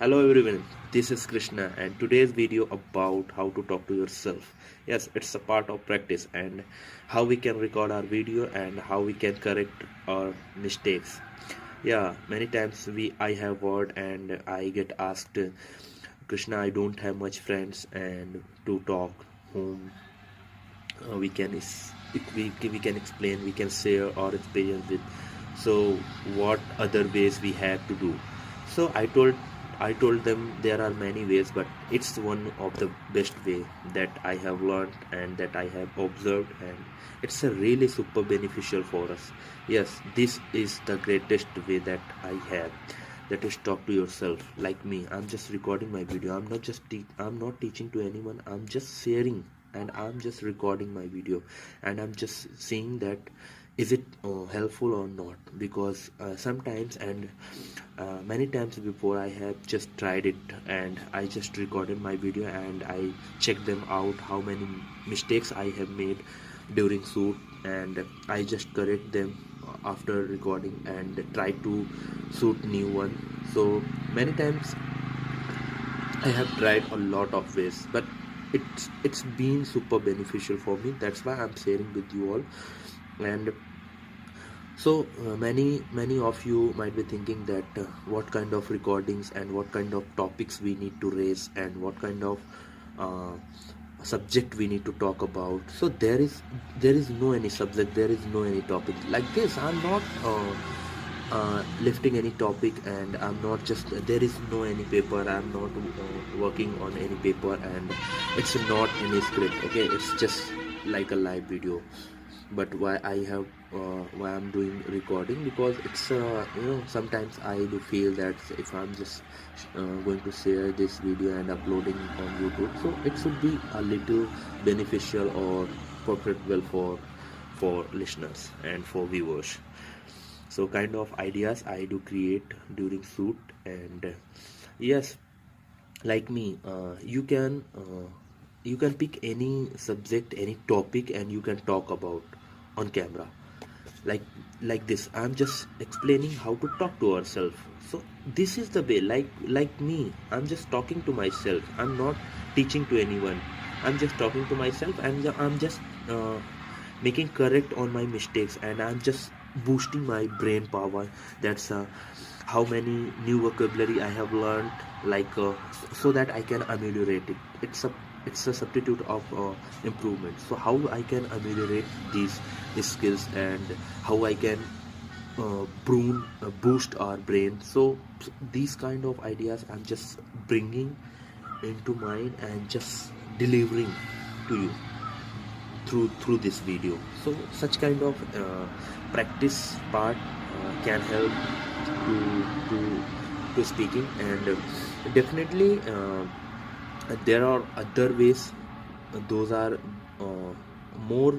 Hello everyone, this is Krishna and today's video about how to talk to yourself. Yes, it's a part of practice and how we can record our video and how we can correct our mistakes. Yeah, many times I have word and I get asked, Krishna, I don't have much friends and to talk whom we can we can explain, we can share our experience with. So what other ways we have to do? So I told them there are many ways, but it's one of the best way that I have learned and that I have observed, and it's a really super beneficial for us. Yes, this is the greatest way that I have, that is talk to yourself. Like me, I'm just recording my video. I'm not teaching to anyone. I'm just sharing and I'm just recording my video, and I'm just seeing that is it helpful or not, because sometimes and many times before I have just tried it and I just recorded my video and I checked them out how many mistakes I have made during shoot, and I just correct them after recording and try to shoot new one. So many times I have tried a lot of ways, but it's been super beneficial for me. That's why I'm sharing with you all. And so many of you might be thinking that what kind of recordings and what kind of topics we need to raise and what kind of uh, subject we need to talk about. So there is no any subject, there is no any topic like this. I'm not lifting any topic, and I'm not just, there is no any paper. I'm not working on any paper, and it's not any script. Okay, it's just like a live video. But why I'm doing recording, because it's sometimes I do feel that if I'm just going to share this video and uploading on YouTube, so it should be a little beneficial or profitable for listeners and for viewers. So kind of ideas I do create during shoot. And yes, like me, you can pick any subject, any topic, and you can talk about on camera, like this. I'm just explaining how to talk to ourselves. So this is the way, like me, I'm just talking to myself. I'm not teaching to anyone. I'm just talking to myself, and I'm just making correct on my mistakes, and I'm just boosting my brain power. That's how many new vocabulary I have learned, like so that I can ameliorate it. It's a substitute of improvement. So how I can ameliorate these skills, and how I can boost our brain. So these kind of ideas I'm just bringing into mind and just delivering to you through this video. So such kind of practice part can help to to to speaking. And definitely there are other ways. Those are more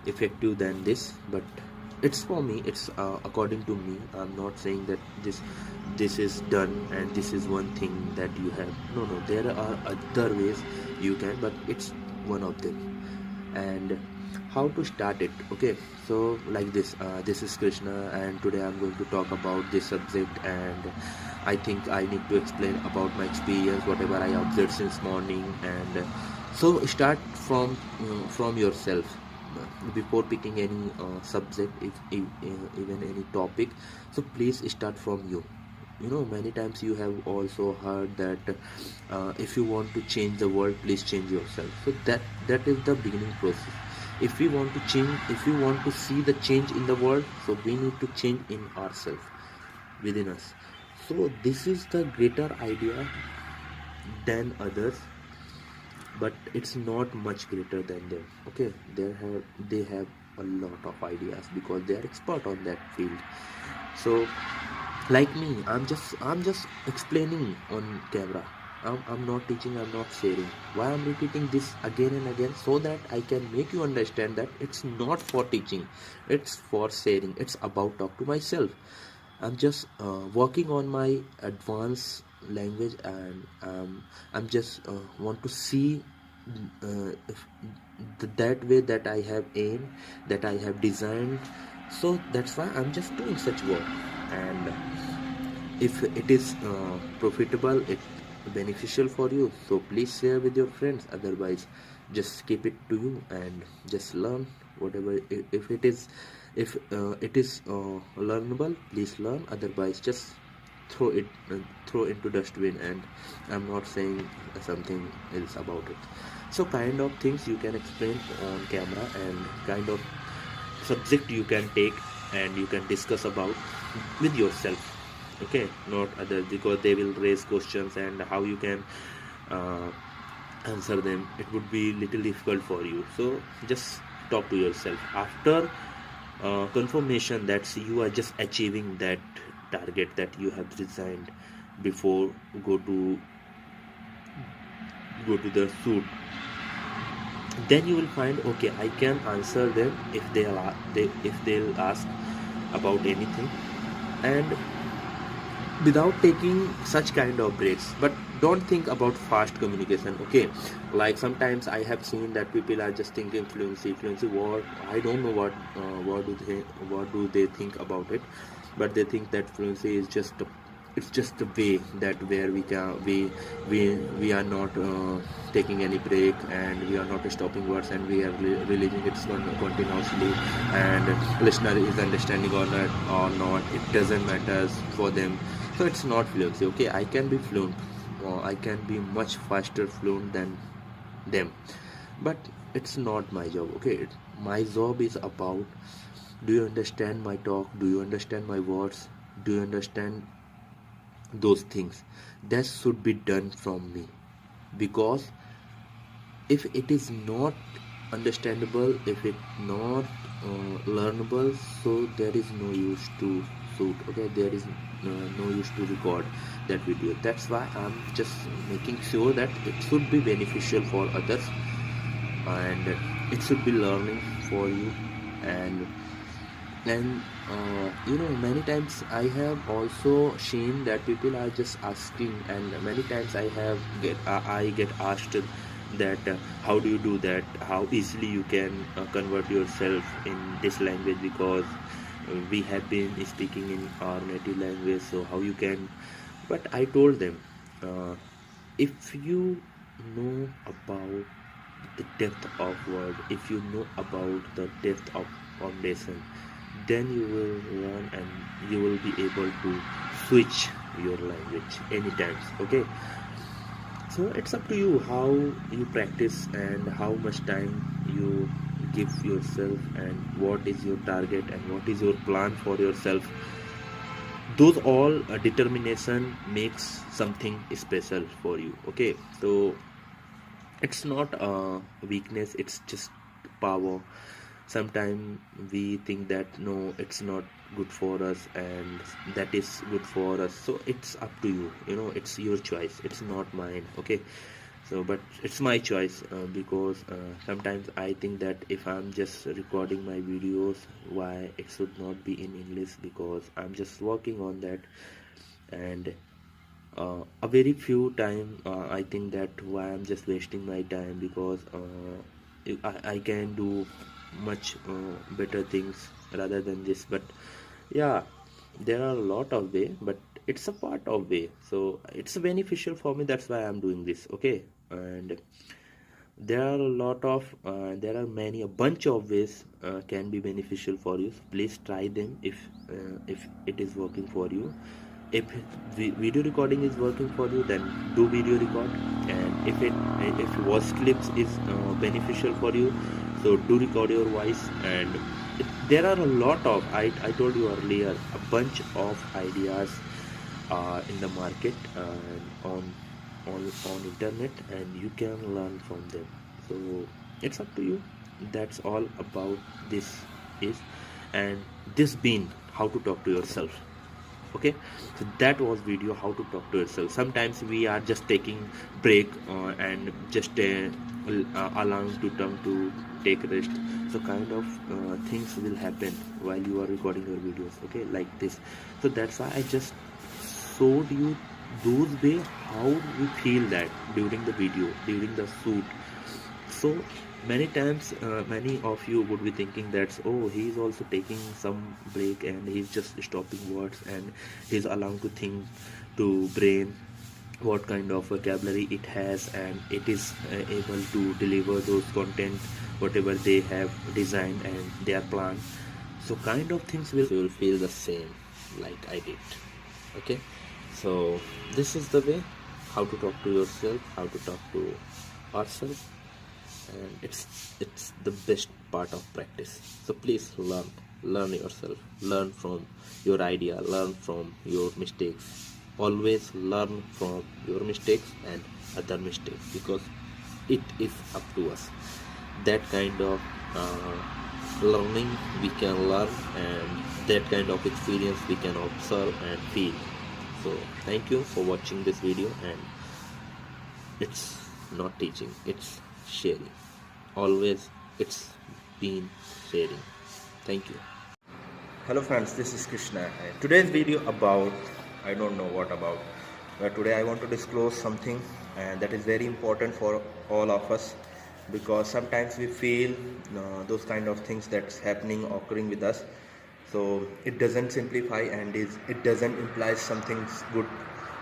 effective than this, but it's for me, it's according to me. I'm not saying that this is done and this is one thing that you have. No, there are other ways you can, but it's one of them. And how to start it? Okay, so like this is Krishna, and today I'm going to talk about this subject, and I think I need to explain about my experience, whatever I observed since morning. And so start from yourself before picking any subject, if even any topic. So please start from you. Many times you have also heard that if you want to change the world, please change yourself. So that is the beginning process. If we want to change, if we want to see the change in the world, so we need to change in ourselves, within us. So this is the greater idea than others, but it's not much greater than them. Okay, they have a lot of ideas because they are expert on that field. So like me, I'm just explaining on camera. I'm not teaching, I'm not sharing. Why I'm repeating this again and again? So that I can make you understand that it's not for teaching, it's for sharing. It's about talk to myself. I'm just working on my advanced language, and I'm just want to see that way that I have aimed, that I have designed. So that's why I'm just doing such work. And if it is profitable, it beneficial for you, so please share with your friends. Otherwise, just keep it to you and just learn whatever. If it is, if it is learnable, please learn. Otherwise, just throw it throw into dustbin. And I'm not saying something else about it. So kind of things you can explain on camera, and kind of subject you can take and you can discuss about with yourself, okay, not others, because they will raise questions, and how you can uh, answer them, it would be little difficult for you. So just talk to yourself. After confirmation that you are just achieving that target that you have designed before, go to the shoot, then you will find, okay, I can answer them if they'll ask about anything, and without taking such kind of breaks. But don't think about fast communication, okay? Like sometimes I have seen that people are just thinking fluency, what, I don't know what do they think about it, but they think that fluency is just it's just a way that where we are not taking any break, and we are not stopping words, and we are releasing it continuously, and listener is understanding or not, it doesn't matter for them. So it's not fluency, okay? I can be fluent, or I can be much faster fluent than them, but it's not my job, okay? My job is about, do you understand my talk, do you understand my words, do you understand those things? That should be done from me, because if it is not understandable, if it not learnable, so there is no use to shoot, okay? There is no use to record that video. That's why I'm just making sure that it should be beneficial for others, and it should be learning for you. And many times I have also seen that people are just asking, and many times I get asked that how do you do that, how easily you can convert yourself in this language, because we have been speaking in our native language, so how you can. But I told them, uh, if you know about the depth of word, if you know about the depth of foundation, then you will learn, and you will be able to switch your language anytime, okay? So it's up to you how you practice, and how much time you give yourself, and what is your target, and what is your plan for yourself. Those all determination makes something special for you, okay? So it's not a weakness, it's just power. Sometimes we think that no, it's not good for us, and that is good for us. So it's up to you, it's your choice, it's not mine, okay? So but it's my choice, because sometimes I think that if I'm just recording my videos, why it should not be in English, because I'm just working on that. And a very few time, I think that why I'm just wasting my time, because I can do much better things rather than this. But yeah, there are a lot of way, but it's a part of way, so it's beneficial for me. That's why I'm doing this, okay? And there are many, a bunch of ways can be beneficial for you. So please try them if it is working for you. If video recording is working for you, then do video record. And if voice clips is beneficial for you, so do record your voice. And there are a lot of, I told you earlier, a bunch of ideas in the market, on internet, and you can learn from them. So it's up to you. That's all about this is. And this been how to talk to yourself, okay? So that was video how to talk to yourself. Sometimes we are just taking break, and just allowing to tongue to take rest. So kind of things will happen while you are recording your videos, okay, like this. So that's why I just showed you those way how we feel that during the video, during the shoot. So Many times many of you would be thinking that, oh, he's also taking some break and he's just stopping words and he's allowed to think, to brain what kind of vocabulary it has, and it is able to deliver those content whatever they have designed and they are planned. So kind of things will feel the same like I did. Okay, so this is the way how to talk to yourself, how to talk to ourselves, and it's the best part of practice. So please learn yourself, learn from your idea, learn from your mistakes. Always learn from your mistakes and other mistakes, because it is up to us. That kind of learning we can learn, and that kind of experience we can observe and feel. So thank you for watching this video, and it's not teaching, it's sharing. Always it's been sharing. Thank you. Hello friends, this is Krishna, and today's video about, I don't know what about, but today I want to disclose something, and that is very important for all of us, because sometimes we feel those kind of things that's happening, occurring with us. So it doesn't simplify, and it doesn't imply something good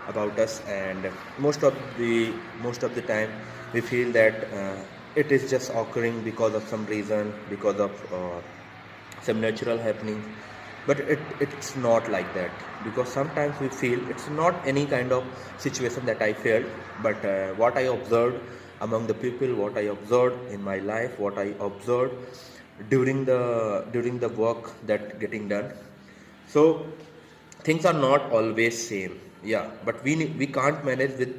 about us, and most of the time we feel that it is just occurring because of some reason, because of some natural happening. But it's not like that, because sometimes we feel it's not any kind of situation that I felt, but what I observed among the people, what I observed in my life, what I observed during the work that getting done. So things are not always same, yeah, but we can't manage with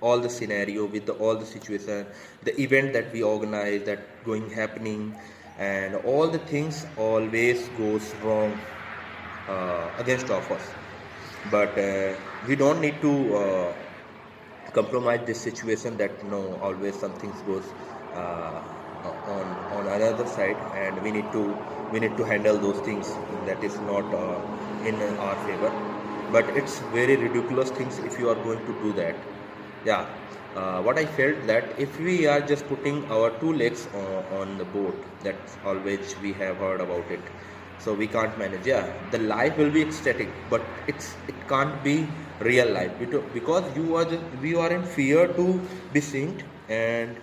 all the scenario, with all the situation, the event that we organize, that happening, and all the things always goes wrong against of us. But we don't need to compromise this situation, that no, always something goes on another side, and we need to handle those things that is not in our favor. But it's very ridiculous things if you are going to do that. Yeah, what I felt, that if we are just putting our two legs on the boat, that's always we have heard about it, so we can't manage. Yeah, the life will be ecstatic, but it can't be real life, because you are in fear to be sink, and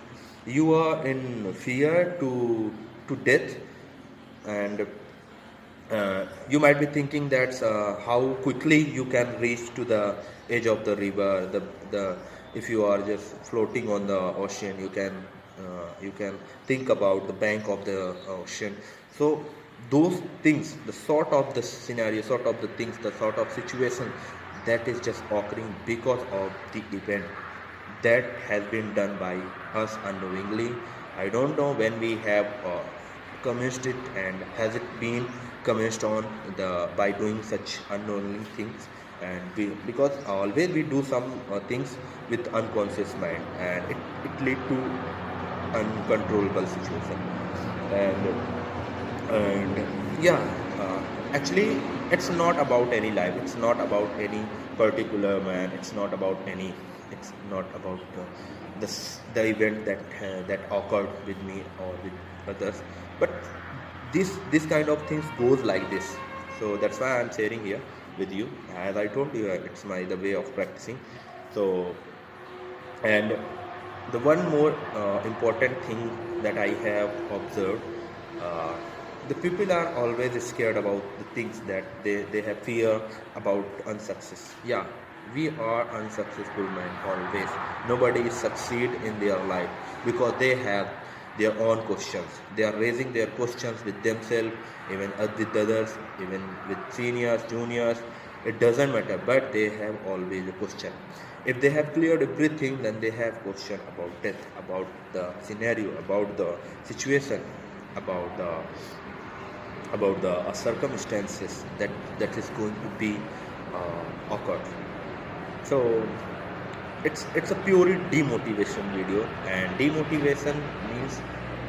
you are in fear to death. And you might be thinking that how quickly you can reach to the edge of the river. The if you are just floating on the ocean, you can think about the bank of the ocean. So those things, the sort of the scenario, sort of the things, the sort of situation that is just occurring because of the event that has been done by us unknowingly. I don't know when we have commenced it, and has it been commenced on by doing such unknowing things, and because always we do some things with unconscious mind, and it lead to uncontrollable situation. And yeah, actually it's not about any life, it's not about any particular man, it's not about the event that occurred with me or with others. But this kind of things goes like this. So that's why I'm sharing here with you. As I told you, it's the way of practicing. So, and the one more important thing that I have observed, the people are always scared about the things that they have fear about unsuccess. Yeah, we are unsuccessful man, always. Nobody succeed in their life, because they have their own questions. They are raising their questions with themselves, even with others, even with seniors, juniors. It doesn't matter, but they have always a question. If they have cleared everything, then they have question about death, about the scenario, about the situation, about the circumstances that is going to be occurred. So it's a purely demotivation video, and demotivation means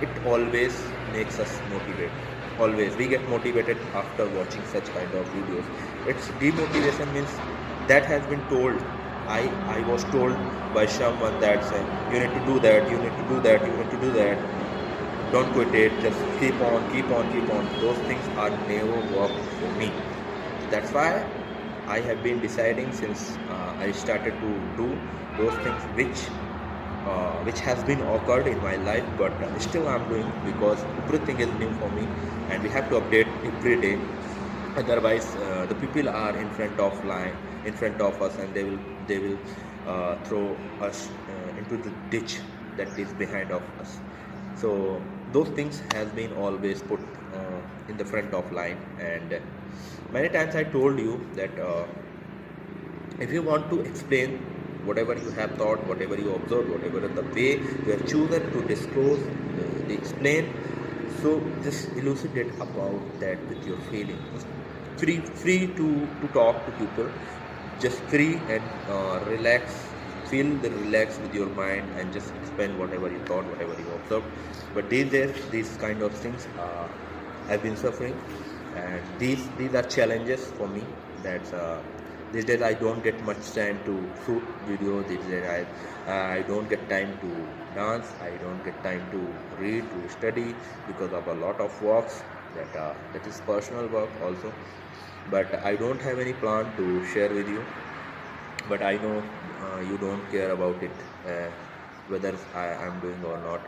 it always makes us motivate. Always we get motivated after watching such kind of videos. It's demotivation means that has been told. I was told by someone that you need to do that, you need to do that, you need to do that, don't quit it, just keep on, keep on, keep on. Those things are never worked for me. That's why I have been deciding since I started to do those things which has been occurred in my life, but still I'm doing, because everything is new for me and we have to update every day. Otherwise the people are in front of us, and they will throw us into the ditch that is behind of us. So those things has been always put in the front of line. And many times I told you that if you want to explain whatever you have thought, whatever you observed, whatever the way you have chosen to disclose, explain, so just elucidate about that with your feelings. Free to talk to people, just free and relax, feel the relax with your mind, and just explain whatever you thought, whatever you observed. But these days these kind of things I've been suffering, and these are challenges for me. That's these days I don't get much time to shoot video. These days I don't get time to dance. I don't get time to read, to study, because of a lot of works that is personal work also. But I don't have any plan to share with you. But I know you don't care about it, whether I am doing or not.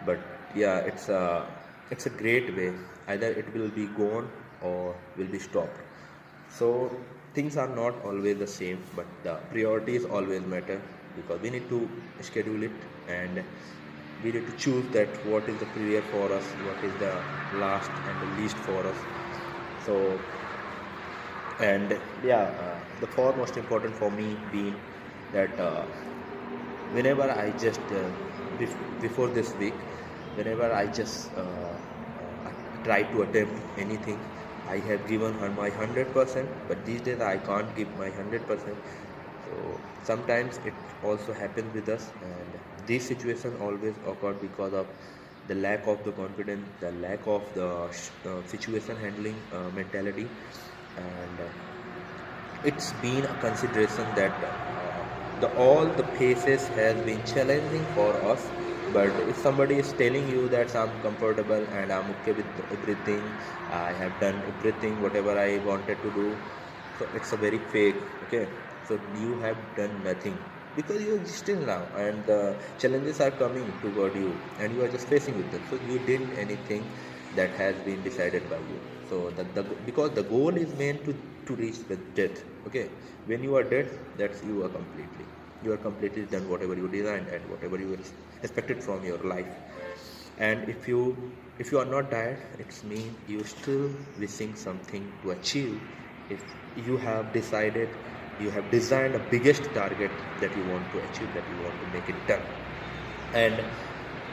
But yeah, it's a great way. Either it will be gone or will be stopped. So things are not always the same, but the priorities always matter, because we need to schedule it, and we need to choose that what is the prayer for us, what is the last and the least for us. So, and yeah, the foremost important for me being that whenever I just before this week, whenever I just try to attempt anything, I have given her my 100%, but these days I can't give my 100%. So sometimes it also happens with us, and this situation always occurred because of the lack of the confidence, the lack of the situation handling mentality. And it's been a consideration that all the phases has been challenging for us. But if somebody is telling you that I'm comfortable and I'm okay with everything, I have done everything whatever I wanted to do, so it's a very fake. Okay, so you have done nothing, because you are still now, and the challenges are coming toward you, and you are just facing with them. So you didn't anything that has been decided by you. So because the goal is meant to reach the death. Okay, when you are dead, that's you are completely done whatever you designed and whatever you expected from your life. And if you are not died, it's mean you still wishing something to achieve. If you have decided, you have designed a biggest target that you want to achieve, that you want to make it done. And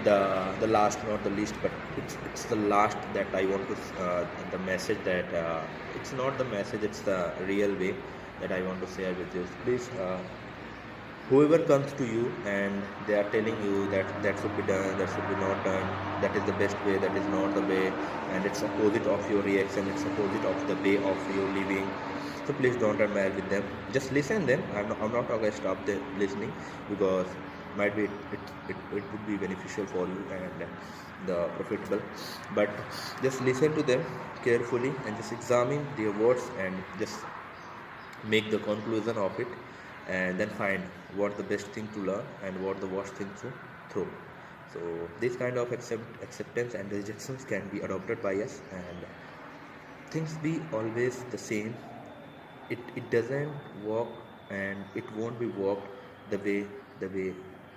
the last, not the least, but it's the last that I want to the message that it's not the message, it's the real way that I want to share with you. Please, whoever comes to you and they are telling you that should be done, that should be not done, that is the best way, that is not the way, and it's opposite of your reaction, it's opposite of the way of your living, so please don't admire with them. Just listen them. I'm not going to stop them listening, because might be it would be beneficial for you and the profitable. But just listen to them carefully and just examine their words and just make the conclusion of it, and then find what the best thing to learn and what the worst thing to throw. So this kind of acceptance and rejections can be adopted by us, and things be always the same. It doesn't work, and it won't be worked the way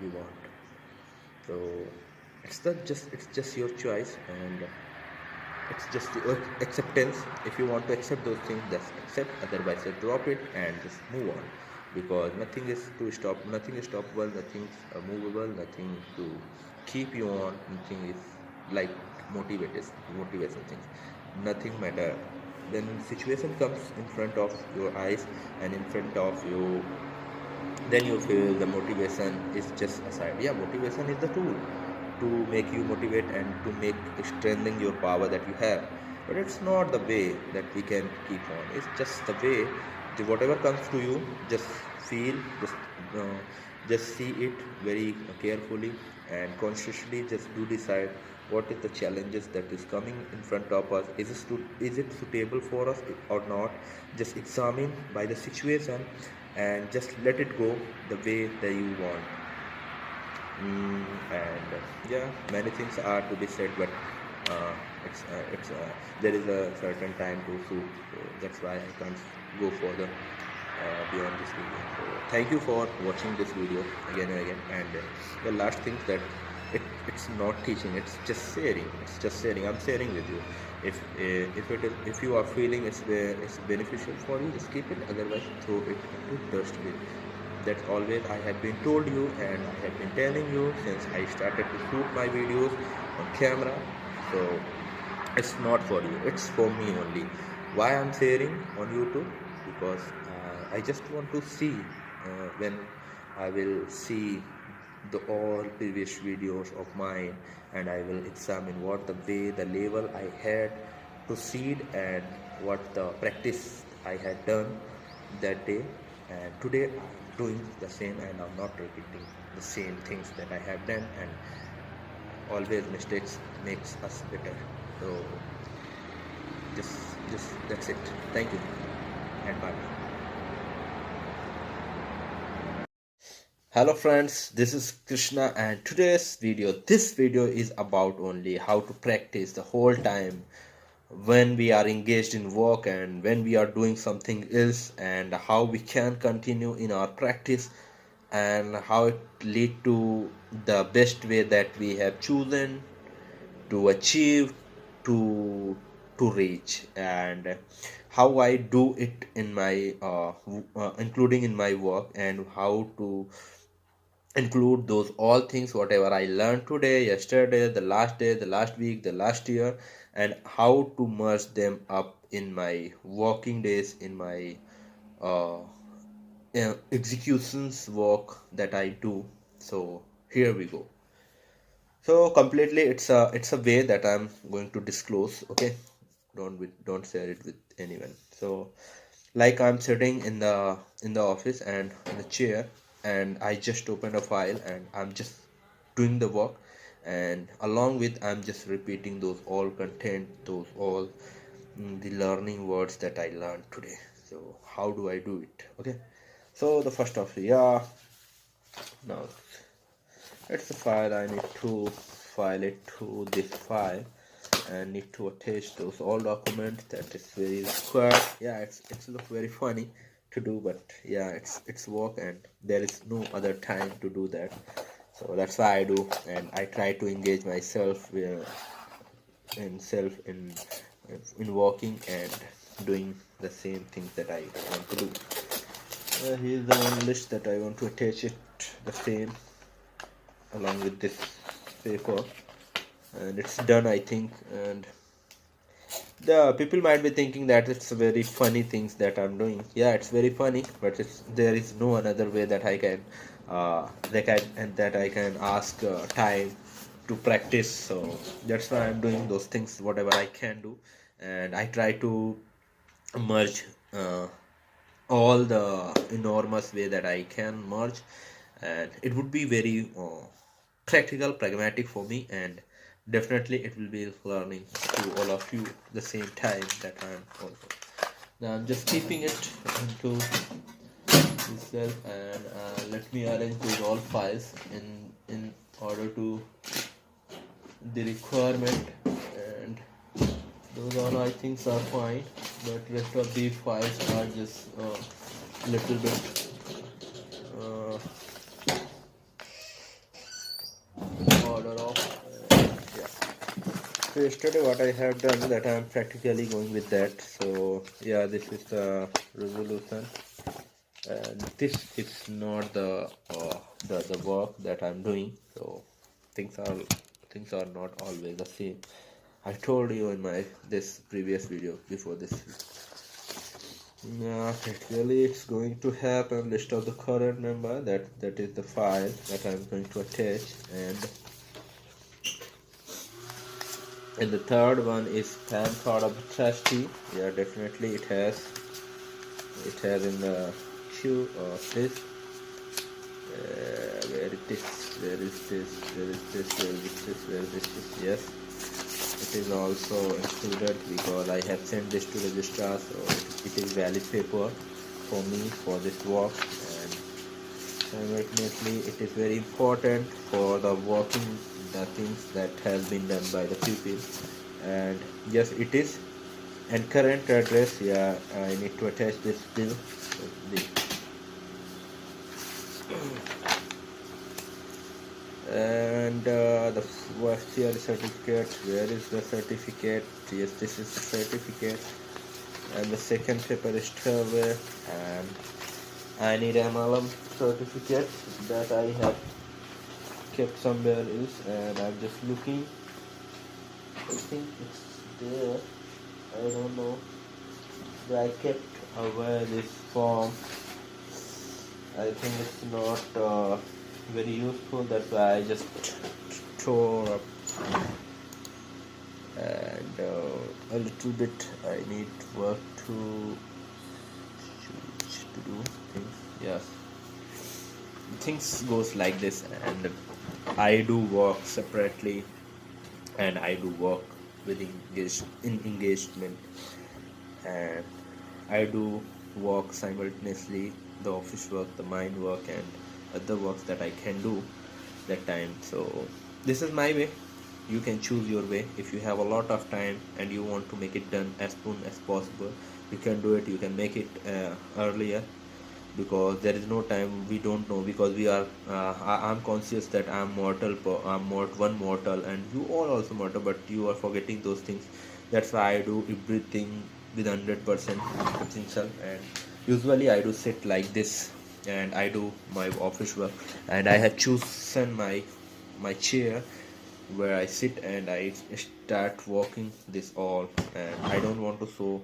we want. So it's just your choice, and it's just your acceptance. If you want to accept those things, just accept. Otherwise just drop it and just move on, because nothing is to stop, nothing is stoppable, nothing is movable, nothing to keep you on, nothing is like motivation things, nothing matter. When situation comes in front of your eyes and in front of you, then you feel the motivation is just aside. Yeah, motivation is the tool to make you motivate and to make strengthening your power that you have, but it's not the way that we can keep on. It's just the way, whatever comes to you, just feel, just Just see it very carefully and consciously. Just do decide what is the challenges that is coming in front of us. Is it suitable for us or not? Just examine by the situation and just let it go the way that you want. And yeah, many things are to be said, but it's there is a certain time to shoot, so that's why I can't go further beyond this video. So thank you for watching this video again and again. And the last thing that it's not teaching, it's just sharing. I'm sharing with you. If you are feeling it's beneficial for you, just keep it. Otherwise, throw it into dustbin. That's always I have been told you, and I have been telling you since I started to shoot my videos on camera. So it's not for you, it's for me only. Why I'm sharing on YouTube? Because I just want to see when I will see the all previous videos of mine, and I will examine what the way the level I had to seed and what the practice I had done that day. And today I'm doing the same, and I'm not repeating the same things that I have done. And always mistakes makes us better. So just that's it. Thank you and bye. Hello friends, this is Krishna, and this video is about only how to practice the whole time when we are engaged in work and when we are doing something else, and how we can continue in our practice and how it lead to the best way that we have chosen to achieve, to reach, and how I do it in my including in my work, and how to include those all things whatever I learned today, yesterday, the last day, the last week, the last year, and how to merge them up in my working days, in my uh, executions work that I do. So here we go. So completely it's a way that I'm going to disclose. Okay, don't share it with anyone. So like I'm sitting in the office and in the chair, and I just opened a file and I'm just doing the work, and along with I'm just repeating those all content, those all the learning words that I learned today. So how do I do it? Okay, so the first of, yeah, now it's a file. I need to file it to this file and need to attach those all documents. That is very required. Yeah, it's look very funny to do, but yeah, it's work and there is no other time to do that. So that's why I do, and I try to engage myself in working and doing the same things that I want to do. Here's the one list that I want to attach it the same along with this paper, and it's done, I think. And the people might be thinking that it's very funny things that I'm doing. Yeah, it's very funny, but there is no another way that I can that I can ask time to practice. So that's why I'm doing those things whatever I can do, and I try to merge all the enormous way that I can merge, and it would be very practical, pragmatic for me, and definitely it will be learning to all of you the same time that I'm also. Now I'm just keeping it into itself, and let me arrange those all files in order to the requirement, and those all I think are fine, but rest of the files are just little bit order of yeah. So yesterday what I have done, that I am practically going with that. So yeah, this is the resolution, and this is not the work that I'm doing. So things are not always the same. I told you in my this previous video before this. Yeah, practically it's going to happen. List of the current member, that is the file that I'm going to attach, and the third one is PAN card of the trustee. Yeah, definitely it has in the queue of this. Where it is? Where is this? Where is this? Where is this? Where is this? Yes, it is also included because I have sent this to registrar, so it is valid paper for me for this work. And simultaneously, it is very important for the working the things that has been done by the pupil. And yes, it is. And current address, yeah, I need to attach this bill. And the first year certificate, where is the certificate? Yes, this is the certificate. And the second paper is survey, and I need MLM certificate that I have kept somewhere else, and I'm just looking. I think it's there, I don't know. I kept away this form. I think it's not very useful, that's why I just tore up. And a little bit I need work to do things. Yes, things goes like this, and I do work separately and I do work with engagement, and I do work simultaneously, the office work, the mind work, and other works that I can do that time. So this is my way. You can choose your way. If you have a lot of time and you want to make it done as soon as possible, you can do it. You can make it earlier, because there is no time. We don't know, because we are I'm conscious that I'm mortal. I'm one mortal, and you are also mortal, but you are forgetting those things. That's why I do everything with 100% potential. And usually I do sit like this and I do my office work, and I have chosen my chair where I sit and I start walking this all. And I don't want to show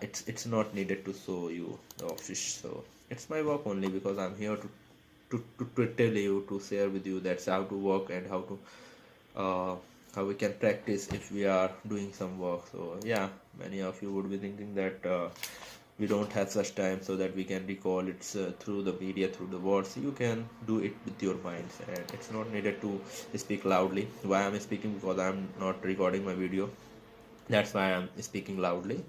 it's not needed to show you the office, so it's my work only, because I'm here to tell you, to share with you that's how to work, and how we can practice if we are doing some work. So yeah, many of you would be thinking that we don't have such time so that we can recall it through the media, through the words. You can do it with your minds, and it's not needed to speak loudly. Why I'm speaking? Because I'm not recording my video, that's why I'm speaking loudly.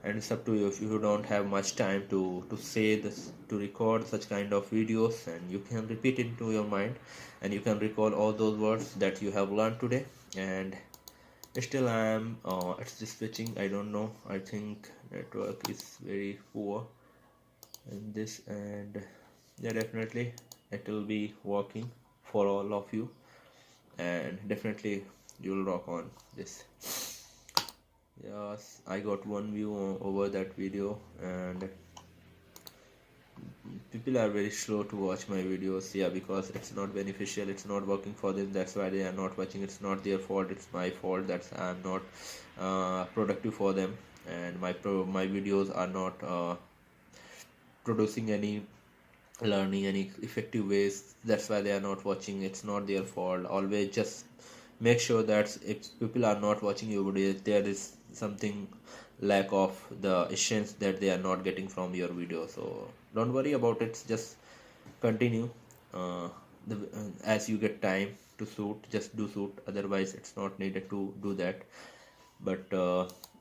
And it's up to you. If you don't have much time to say this, to record such kind of videos, and you can repeat it into your mind, and you can recall all those words that you have learned today. And still I am it's just switching, I don't know, I think network is very poor in this. And yeah, definitely it will be working for all of you, and definitely you'll rock on this. Yes, I got one view over that video, and people are very slow to watch my videos. Yeah, because it's not beneficial, it's not working for them, that's why they are not watching. It's not their fault, it's my fault. That's I'm not productive for them, and my videos are not producing any learning, any effective ways. That's why they are not watching. It's not their fault. Always just make sure that if people are not watching your video, there is something lack of the essence that they are not getting from your video. So don't worry about it, just continue. As you get time to shoot, just do shoot, otherwise it's not needed to do that. But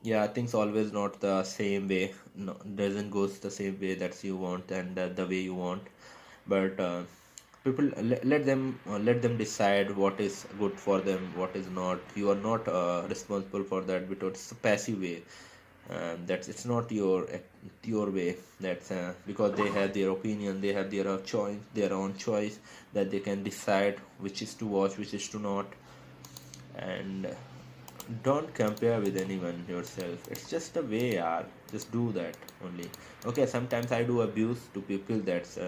yeah, things always not the same way, no, doesn't goes the same way that you want, and the way you want. But people, let them decide what is good for them, what is not. You are not responsible for that, because it's a passive way. That's it's not your way. That's because they have their opinion, they have their own choice, that they can decide which is to watch, which is to not. And don't compare with anyone yourself. It's just a way, yaar. Just do that only. Okay, sometimes I do abuse to people. That's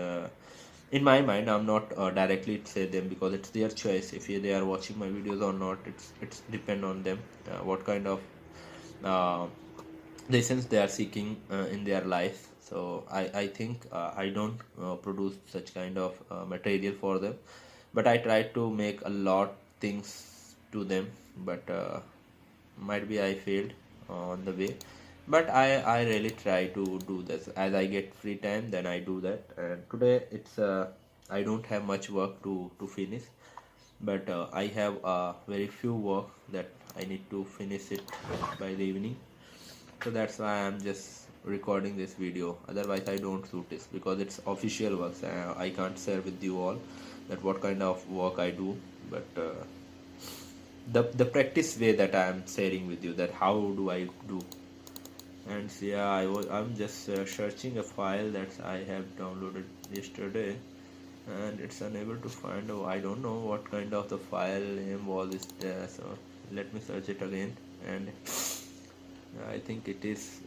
in my mind. I'm not directly say them, because it's their choice if they are watching my videos or not. It's depend on them, what kind of uh, lessons they are seeking in their life. So I think I don't produce such kind of material for them, but I try to make a lot things to them. But might be I failed on the way, but I really try to do this. As I get free time, then I do that. And today it's I don't have much work to finish, but I have very few work that I need to finish it by the evening. So that's why I'm just recording this video. Otherwise I don't shoot this because it's official work. I can't share with you all that what kind of work I do, but the practice way that I'm sharing with you, that how do I do. And so, yeah, I'm just searching a file that I have downloaded yesterday, and it's unable to find. I don't know what kind of the file name was it there, so let me search it again. And I think it is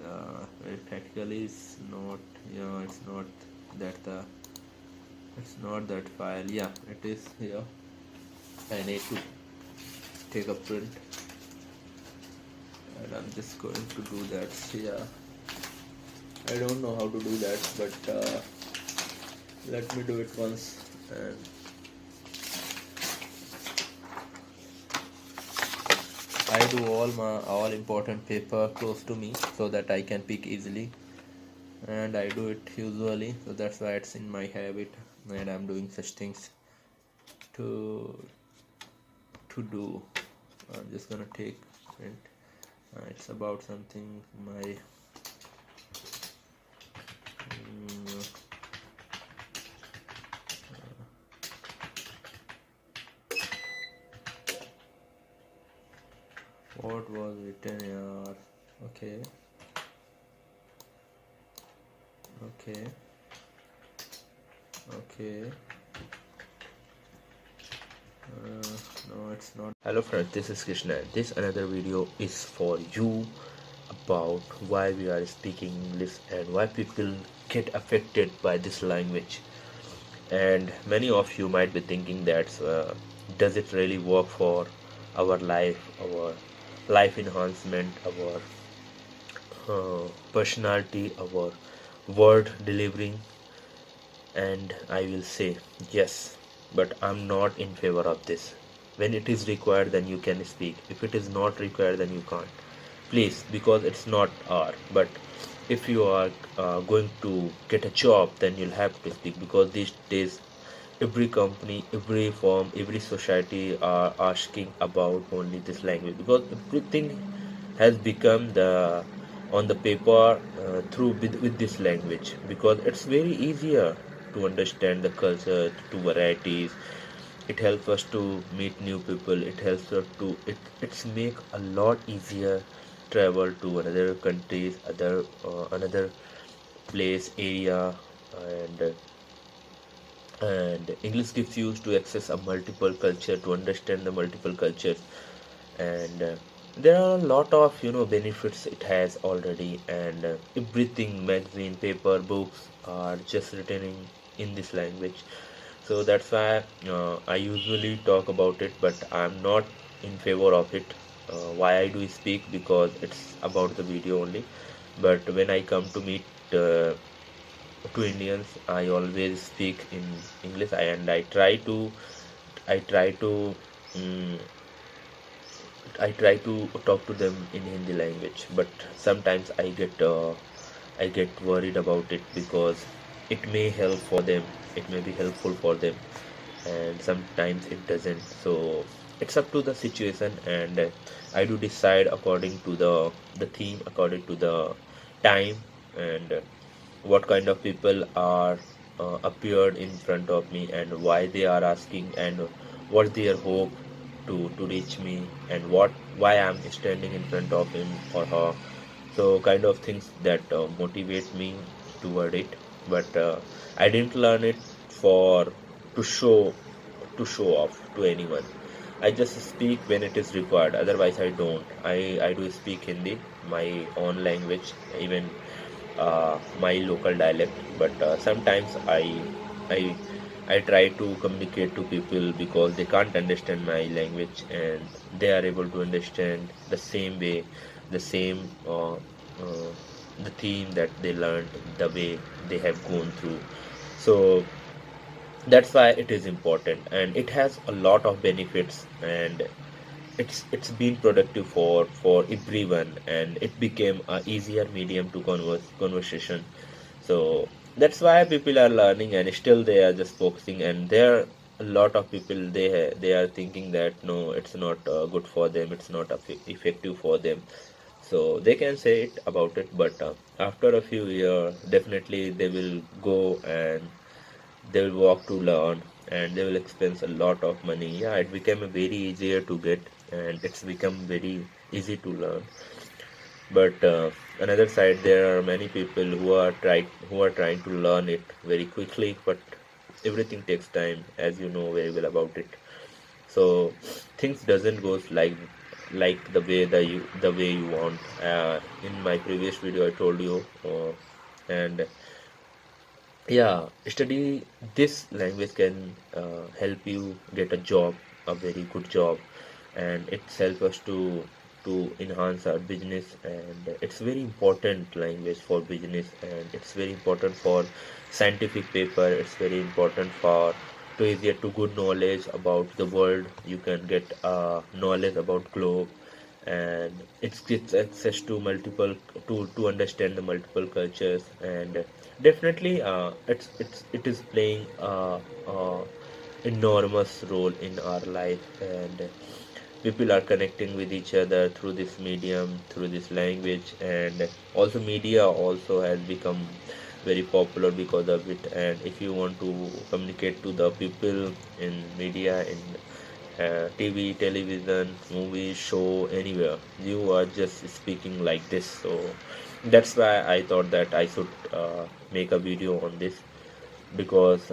practically it's not, yeah, it's not that file. Yeah, it is here. I need to take a print, and I'm just going to do that. Yeah, I don't know how to do that, but let me do it once. And I do all important paper close to me so that I can pick easily, and I do it usually, so that's why it's in my habit, and I'm doing such things to do. I'm just gonna take print. It's about something my what was written here. Okay, no, it's not. Hello friends, this is Krishna. This another video is for you about why we are speaking English and why people get affected by this language. And many of you might be thinking that does it really work for our life enhancement, our personality, our word delivering? And I will say yes, but I'm not in favor of this. When it is required, then you can speak. If it is not required, then you can't. Please, because it's not art. But if you are going to get a job, then you'll have to speak, because these days every company, every firm, every society are asking about only this language, because everything has become the on the paper through with this language, because it's very easier to understand the culture, to varieties. It helps us to meet new people. It helps us to it's make a lot easier travel to another countries, another place area. And English gives you to access a multiple culture, to understand the multiple cultures. And there are a lot of benefits it has already. And everything, magazine, paper, books are just written in this language. So that's why I usually talk about it, but I'm not in favor of it. Why I do speak? Because it's about the video only. But when I come to meet to Indians, I always speak in English, and I try to mm, talk to them in Hindi language. But sometimes I get worried about it, because it may help for them, it may be helpful for them, and sometimes it doesn't. So it's up to the situation, and I do decide according to the theme, according to the time, and what kind of people are appeared in front of me, and why they are asking, and what their hope to reach me, and why I'm standing in front of him or her. So kind of things that motivate me toward it. But I didn't learn it for to show off to anyone. I just speak when it is required, otherwise I don't. I do speak Hindi, my own language, even my local dialect. But sometimes I I try to communicate to people, because they can't understand my language, and they are able to understand the same way, the same the theme that they learned, the way they have gone through. So that's why it is important, and it has a lot of benefits, and it's been productive for everyone, and it became a easier medium to conversation. So That's why people are learning and still they are just focusing, and there are a lot of people they are thinking that no, it's not good for them, it's not effective for them, so they can say it about it, but after a few years definitely they will go and they will walk to learn, and they will expense a lot of money. Yeah, it became a very easier to get, and it's become very easy to learn, but another side there are many people who are trying to learn it very quickly, but everything takes time, as you know very well about it. So things doesn't go like the way you want. In my previous video I told you, and yeah, study this language can help you get a job, a very good job, and it's help us to enhance our business, and it's very important language for business, and it's very important for scientific paper. It's very important for to easier to good knowledge about the world. You can get knowledge about globe, and it gives access to multiple to understand the multiple cultures, and definitely it is playing enormous role in our life, and people are connecting with each other through this medium, through this language, and also media also has become very popular because of it. And if you want to communicate to the people in media, in TV, television, movies, show, anywhere, you are just speaking like this. So that's why I thought that I should make a video on this, because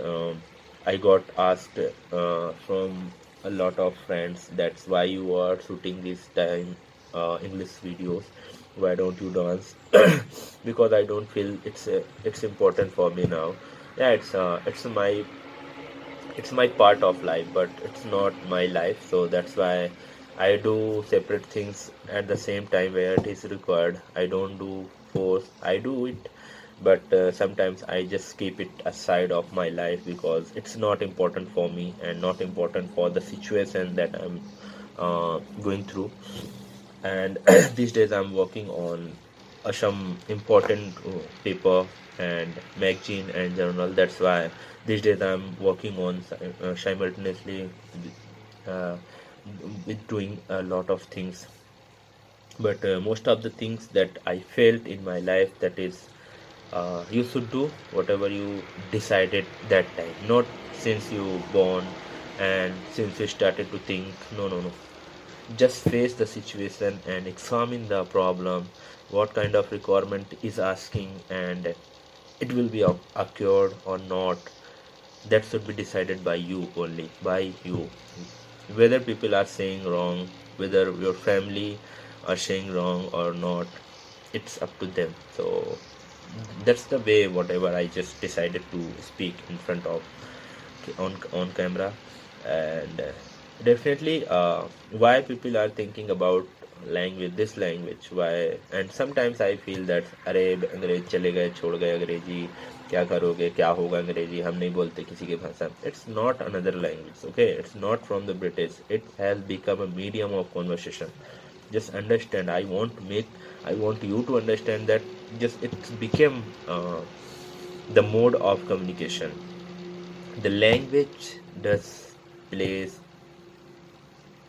I got asked from a lot of friends, that's why you are shooting this time English videos, why don't you dance? Because I don't feel it's important for me now. Yeah, it's my part of life, but it's not my life, so that's why I do separate things at the same time where it is required. I don't do force, I do it, but sometimes I just keep it aside of my life because it's not important for me and not important for the situation that I'm going through. And these days I'm working on some important paper and magazine and journal. That's why these days I'm working on simultaneously uh, with doing a lot of things, but most of the things that I felt in my life, that is you should do whatever you decided that time, not since you born and since you started to think. No, no, no, just face the situation and examine the problem, what kind of requirement is asking, and it will be occurred or not. That should be decided by you, only by you. Whether people are saying wrong, whether your family are saying wrong or not, it's up to them. So that's the way whatever I just decided to speak in front of on camera. And definitely why people are thinking about language, this language, why. And sometimes I feel that अरे अंग्रेज चले गए, छोड़ गए अंग्रेजी, क्या करोगे, क्या होगा अंग्रेजी, हम नहीं बोलते किसी की भाषा. It's not another language, okay? It's not from the British. It has become a medium of conversation. Just understand, I want you to understand that just it became the mode of communication. The language does plays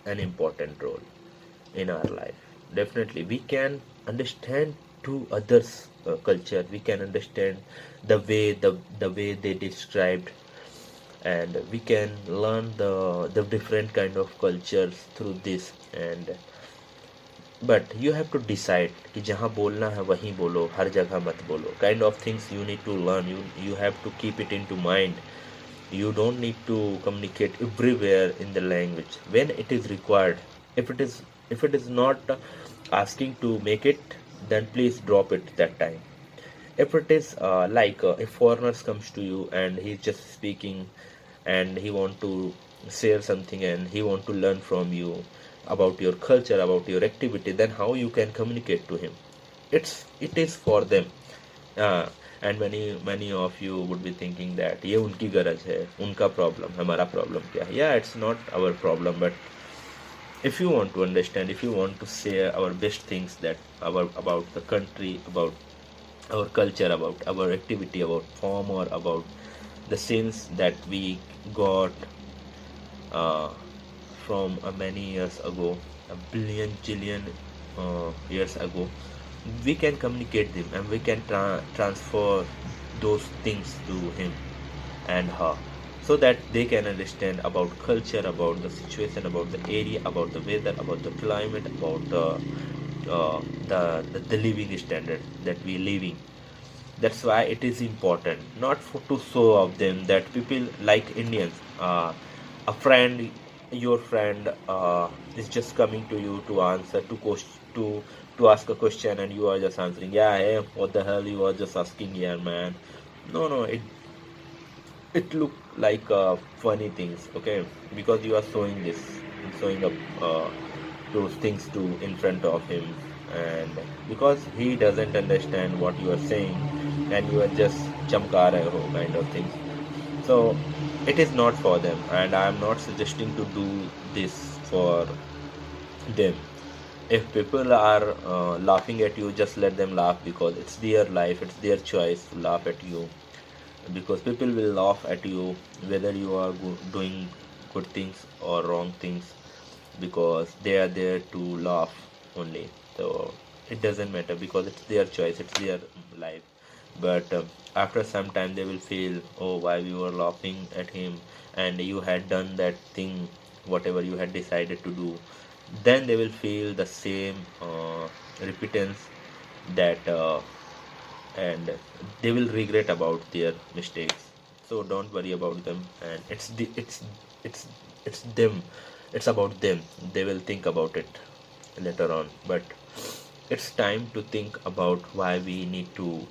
an important role in our life. Definitely we can understand to others culture, we can understand the way they described, and we can learn the different kind of cultures through this. And but you have to decide कि जहाँ बोलना है वहीं बोलो, हर जगह मत बोलो. Kind of things you need to learn. You have to keep it into mind. You don't need to communicate everywhere in the language when it is required. If it is not asking to make it, then please drop it that time. If it is if foreigners comes to you and he's just speaking and he want to share something and he want to learn from you about your culture, about your activity, then how you can communicate to him? It is for them. And many of you would be thinking that ये उनकी गरज है, उनका problem, हमारा problem क्या है? Yeah, it's not our problem, but if you want to understand, if you want to share our best things that about the country, about our culture, about our activity, about form, or about the sins that we got uh, from many years ago, a billion jillion years ago. We can communicate them, and we can transfer those things to him and her, so that they can understand about culture, about the situation, about the area, about the weather, about the climate, about the living standard that we living. That's why it is important, not for to show of them, that people like Indians, a friend, your friend is just coming to you to answer to to ask a question, and you are just answering, yeah, hey, what the hell you are just asking here, man. No, no, it look like funny things, okay, because you are showing this, showing up those things to in front of him, and because he doesn't understand what you are saying, and you are just chamka rahe ho kind of things. So it is not for them, and I am not suggesting to do this for them. If people are laughing at you, just let them laugh, because it's their life, it's their choice to laugh at you, because people will laugh at you whether you are doing good things or wrong things, because they are there to laugh only. So it doesn't matter, because it's their choice, it's their life. But after some time they will feel, oh, why we were laughing at him, and you had done that thing whatever you had decided to do. Then they will feel the same repentance, that and they will regret about their mistakes. So don't worry about them, and it's them, it's about them. They will think about it later on, but it's time to think about why we need to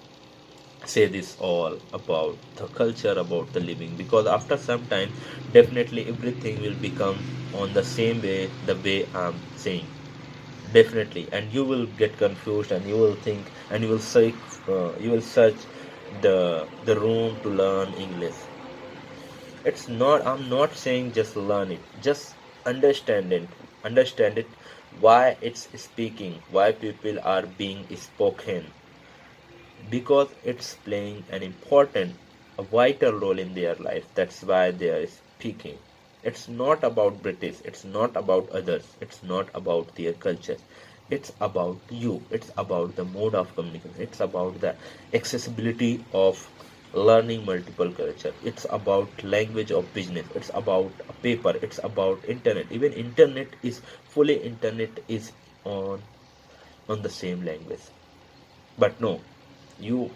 say this all about the culture, about the living, because after some time definitely everything will become on the same way, the way I'm saying. Definitely, and you will get confused, and you will think, and you will search the room to learn English. It's not, I'm not saying just learn it, just understand it, why it's speaking, why people are being spoken, because it's playing an important, a vital role in their life. That's why they are speaking. It's not about British, it's not about others, it's not about their culture. It's about you, it's about the mode of communication, it's about the accessibility of learning multiple culture, it's about language of business, it's about a paper, it's about internet. Even internet is fully, internet is on the same language. But no, you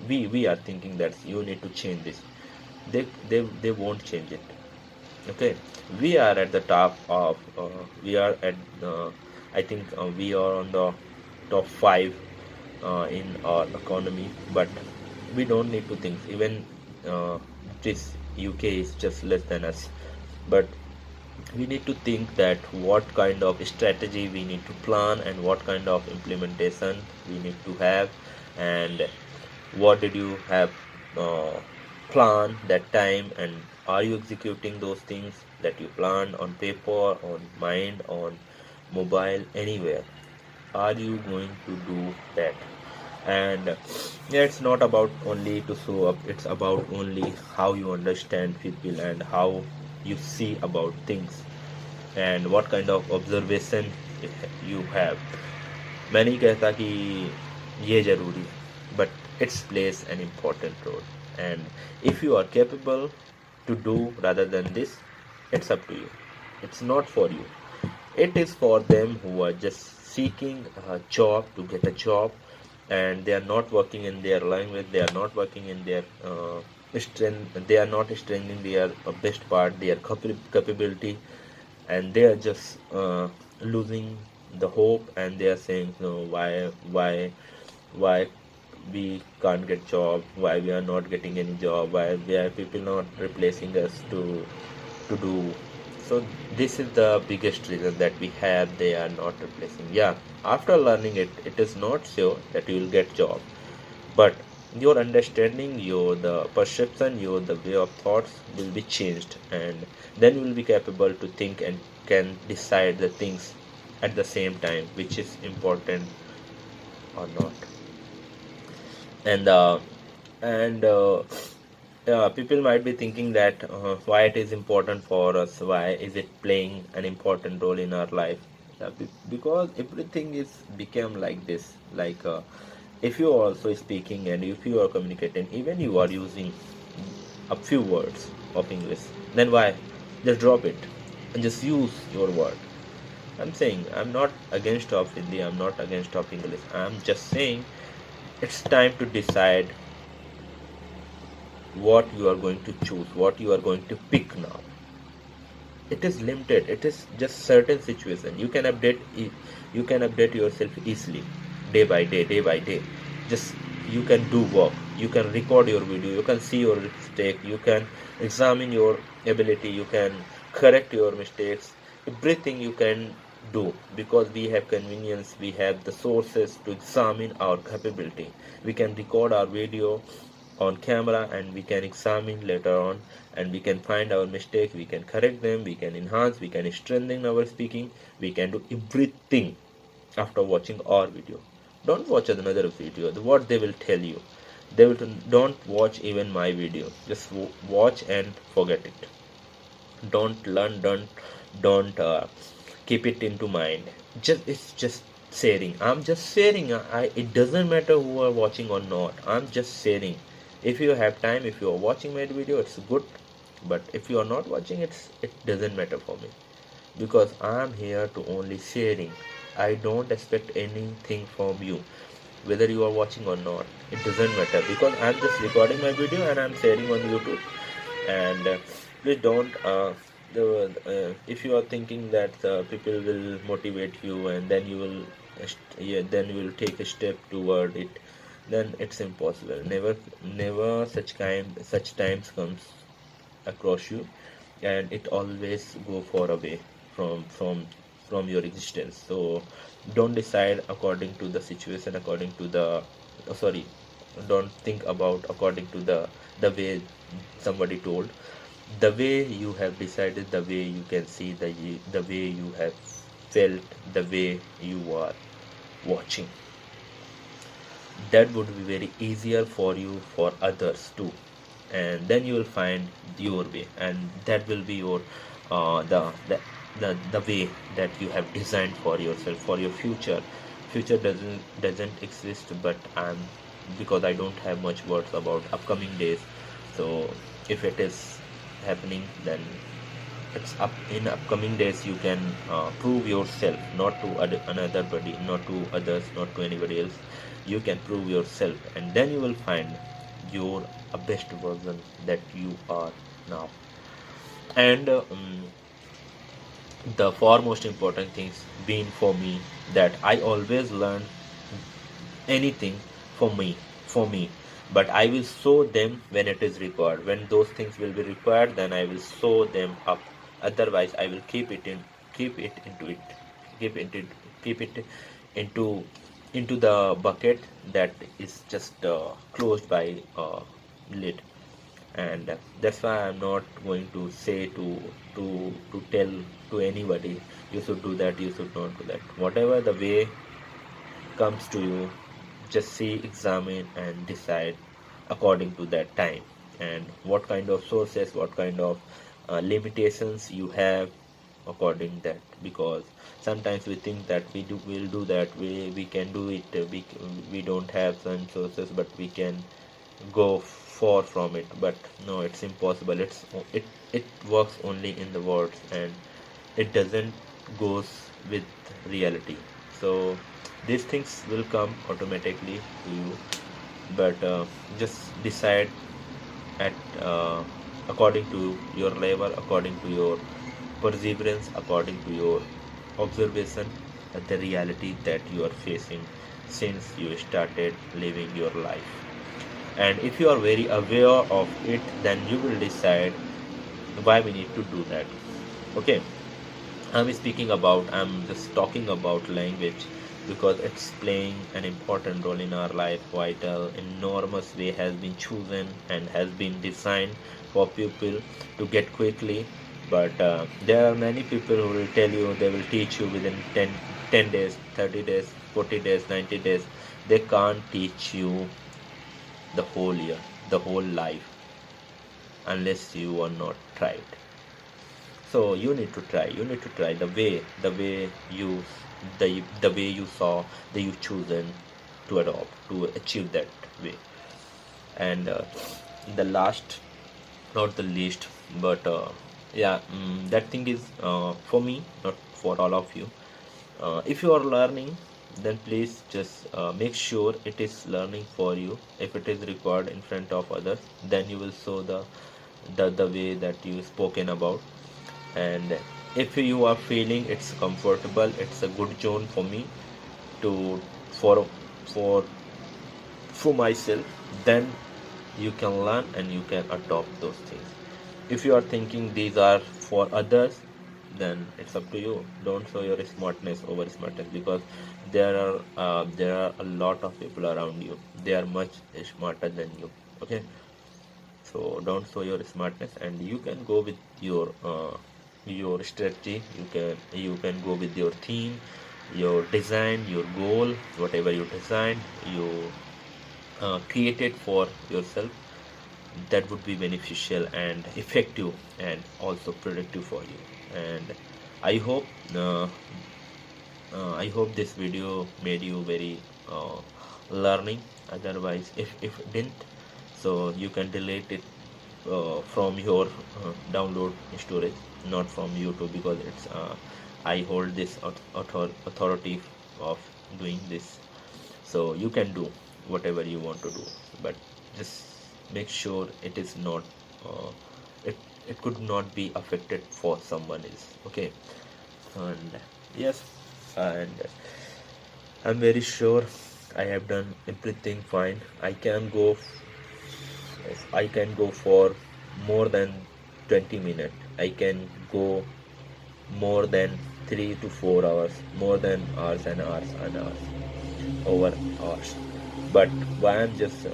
we are thinking that you need to change this. They won't change it. Okay, we are at the top of we are at I think we are on the top 5 in our economy, but we don't need to think. Even this UK is just less than us, but we need to think that what kind of strategy we need to plan, and what kind of implementation we need to have, and what did you have uh, planned that time, and are you executing those things that you planned on paper, on mind, on mobile, anywhere? Are you going to do that? And yeah, it's not about only to show up, it's about only how you understand people, and how you see about things, and what kind of observation you have. मैं नहीं कहता कि ये ज़रूरी है, but it plays an important role, and if you are capable to do rather than this, it's up to you. It's not for you, it is for them who are just seeking a job, to get a job, and they are not working in their language, they are not working in their strength, they are not strengthening their best part, their capability, and they are just losing the hope, and they are saying, no, why we can't get job, why we are not getting any job, why are people not replacing us to do. So this is the biggest reason that we have, they are not replacing. Yeah, after learning it, it is not sure that you will get job, but your understanding, your the perception, your the way of thoughts will be changed, and then you will be capable to think and can decide the things at the same time, which is important or not. and people might be thinking that why it is important for us, why is it playing an important role in our life. Because everything is become like this, like if you are also speaking and if you are communicating, even you are using a few words of English, then why just drop it and just use your word. I'm saying I'm not against of Hindi, I'm not against of English, I'm just saying it's time to decide what you are going to choose, what you are going to pick now. It is limited, it is just certain situation. You can update you can update yourself easily, day by day, day by day. Just you can do work, you can record your video, you can see your mistake, you can examine your ability, you can correct your mistakes, everything you can do, because we have convenience, we have the sources to examine our capability. We can record our video on camera and we can examine later on, and we can find our mistakes, we can correct them, we can enhance, we can strengthen our speaking, we can do everything after watching our video. Don't watch another video, what they will tell you. They will don't watch even my video, just watch and forget it. Don't learn, don't keep it into mind. Just it's just sharing, I'm just sharing. It doesn't matter who are watching or not, I'm just sharing. If you have time, if you are watching my video, it's good, but if you are not watching, it doesn't matter for me, because I'm here to only sharing. I don't expect anything from you, whether you are watching or not, it doesn't matter, because I'm just recording my video and I'm sharing on YouTube. And please don't if you are thinking that people will motivate you and then you will then you will take a step toward it, then it's impossible. Never such times comes across you, and it always go far away from your existence. So don't decide according to the situation, according to the sorry, don't think about according to the way somebody told. The way you have decided, the way you can see, the way you have felt, the way you are watching, that would be very easier for you, for others too. And then you will find your way, and that will be your the way that you have designed for yourself, for your future. Future doesn't exist, but I'm because I don't have much words about upcoming days. So if it is happening, then it's up in upcoming days. You can prove yourself, not to another body, not to others, not to anybody else. You can prove yourself, and then you will find your best version that you are now. And the foremost important things being for me, that I always learn anything for me, but I will show them when it is required. When those things will be required, then I will show them up. Otherwise I will keep it into it keep it keep it into the bucket that is just closed by lid. And that's why I'm not going to say to tell to anybody, you should do that, you should not do that. Whatever the way comes to you, just see, examine and decide according to that time, and what kind of sources, what kind of limitations you have according that. Because sometimes we think that we'll do that, we can do it, we don't have some sources, but we can go far from it. But no, it's impossible. It works only in the words, and it doesn't goes with reality. So these things will come automatically to you, but just decide at according to your level, according to your perseverance, according to your observation at the reality that you are facing since you started living your life. And if you are very aware of it, then you will decide why we need to do that. Okay, I'm just talking about language, because it's playing an important role in our life. Vital, enormous way has been chosen and has been designed for people to get quickly. But there are many people who will tell you, they will teach you within 10 days, 30 days, 40 days, 90 days. They can't teach you the whole year, the whole life, unless you are not tried. So you need to try. You need to try the way the way you saw, that you chosen to adopt to achieve that way. And the last, not the least, but yeah, that thing is for me, not for all of you. If you are learning, then please just make sure it is learning for you. If it is required in front of others, then you will show the way that you spoken about. And if you are feeling it's comfortable, it's a good zone for me to for for for myself, then you can learn and you can adopt those things. If you are thinking these are for others, then it's up to you. Don't show your smartness over smartness, because there are a lot of people around you, they are much smarter than you. Okay, so don't show your smartness, and you can go with your strategy. You can go with your theme, your design, your goal, whatever you design, you created for yourself. That would be beneficial and effective and also productive for you. And I hope I hope this video made you very learning. Otherwise, if it didn't, so you can delete it from your download storage, not from YouTube, because it's I hold this authority of doing this. So you can do whatever you want to do, but just make sure it is not it it could not be affected for someone else. Okay. And yes, and I'm very sure I have done everything fine. I can go for more than 20 minutes. I can go more than 3 to 4 hours, more than hours and hours and hours, over hours. But why I'm just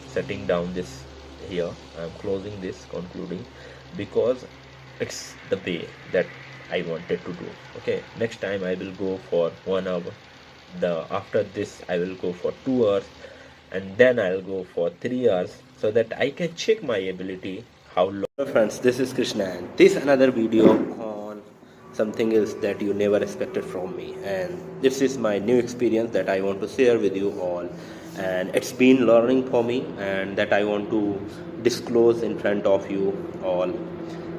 setting down this here, I'm closing this, concluding, because it's the way that I wanted to do. Okay, next time I will go for 1 hour. The after this I will go for 2 hours, and then I'll go for 3 hours, so that I can check my ability how long. Hello friends, this is Krishna, and this is another video on something else that you never expected from me. And this is my new experience that I want to share with you all, and it's been learning for me, and that I want to disclose in front of you all.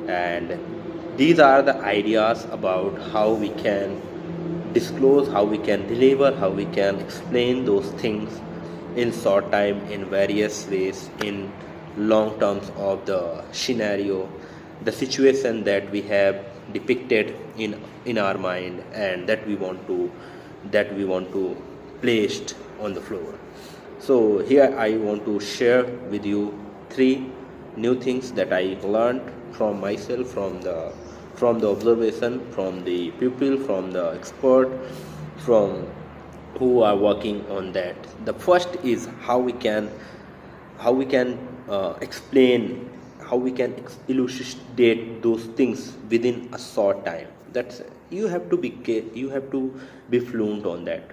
And these are the ideas about how we can disclose, how we can deliver, how we can explain those things in short time, in various ways, in long terms of the scenario, the situation that we have depicted in our mind, and that we want to placed on the floor. So here I want to share with you 3 new things that I learned from myself, from the observation, from the people, from the expert, from who are working on that. The first is how we can explain, how we can elucidate those things within a short time. That's you have to be fluent on that.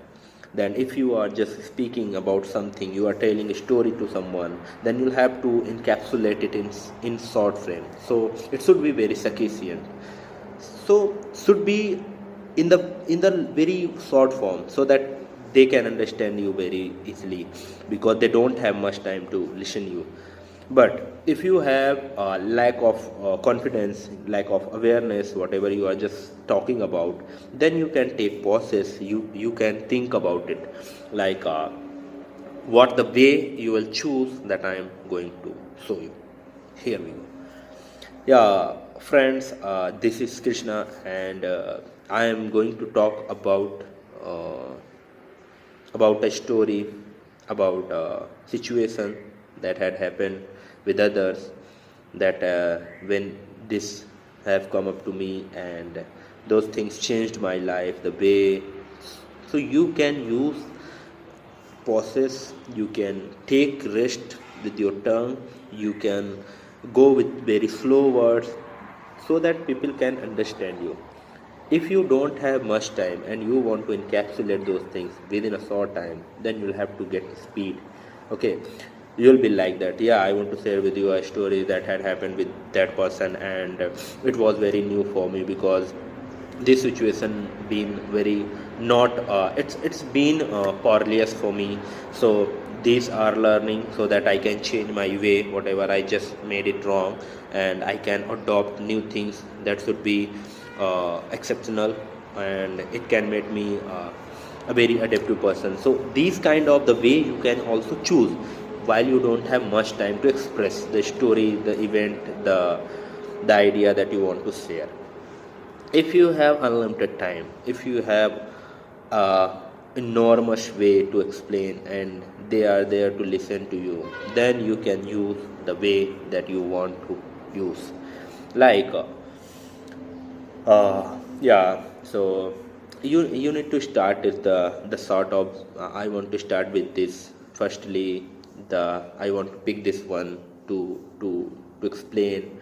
Then if you are just speaking about something, you are telling a story to someone, then you'll have to encapsulate it in short frame, so it should be very succinct, so should be in the very short form, so that they can understand you very easily, because they don't have much time to listen you. But if you have a lack of confidence, lack of awareness, whatever you are just talking about, then you can take pauses, you can think about it, like what the way you will choose that I am going to show you. Here we go. Yeah, friends, this is Krishna, and I am going to talk about a story, about a situation that had happened with others, that when this have come up to me, and those things changed my life, the way. So you can use pauses, you can take rest with your tongue, you can go with very slow words, so that people can understand you. If you don't have much time and you want to encapsulate those things within a short time, then you'll have to get speed. Okay, you'll be like that, yeah, I want to share with you a story that had happened with that person, and it was very new for me, because this situation been very not it's been perilous for me. So these are learning so that I can change my way, whatever I just made it wrong, and I can adopt new things that should be exceptional, and it can make me a very adaptive person. So these kind of the way you can also choose while you don't have much time to express the story, the event, the idea that you want to share. If you have unlimited time, if you have a enormous way to explain and they are there to listen to you, then you can use the way that you want to use. Like yeah, so you need to start with the sort of I want to start with this. Firstly, the I want to pick this one to explain,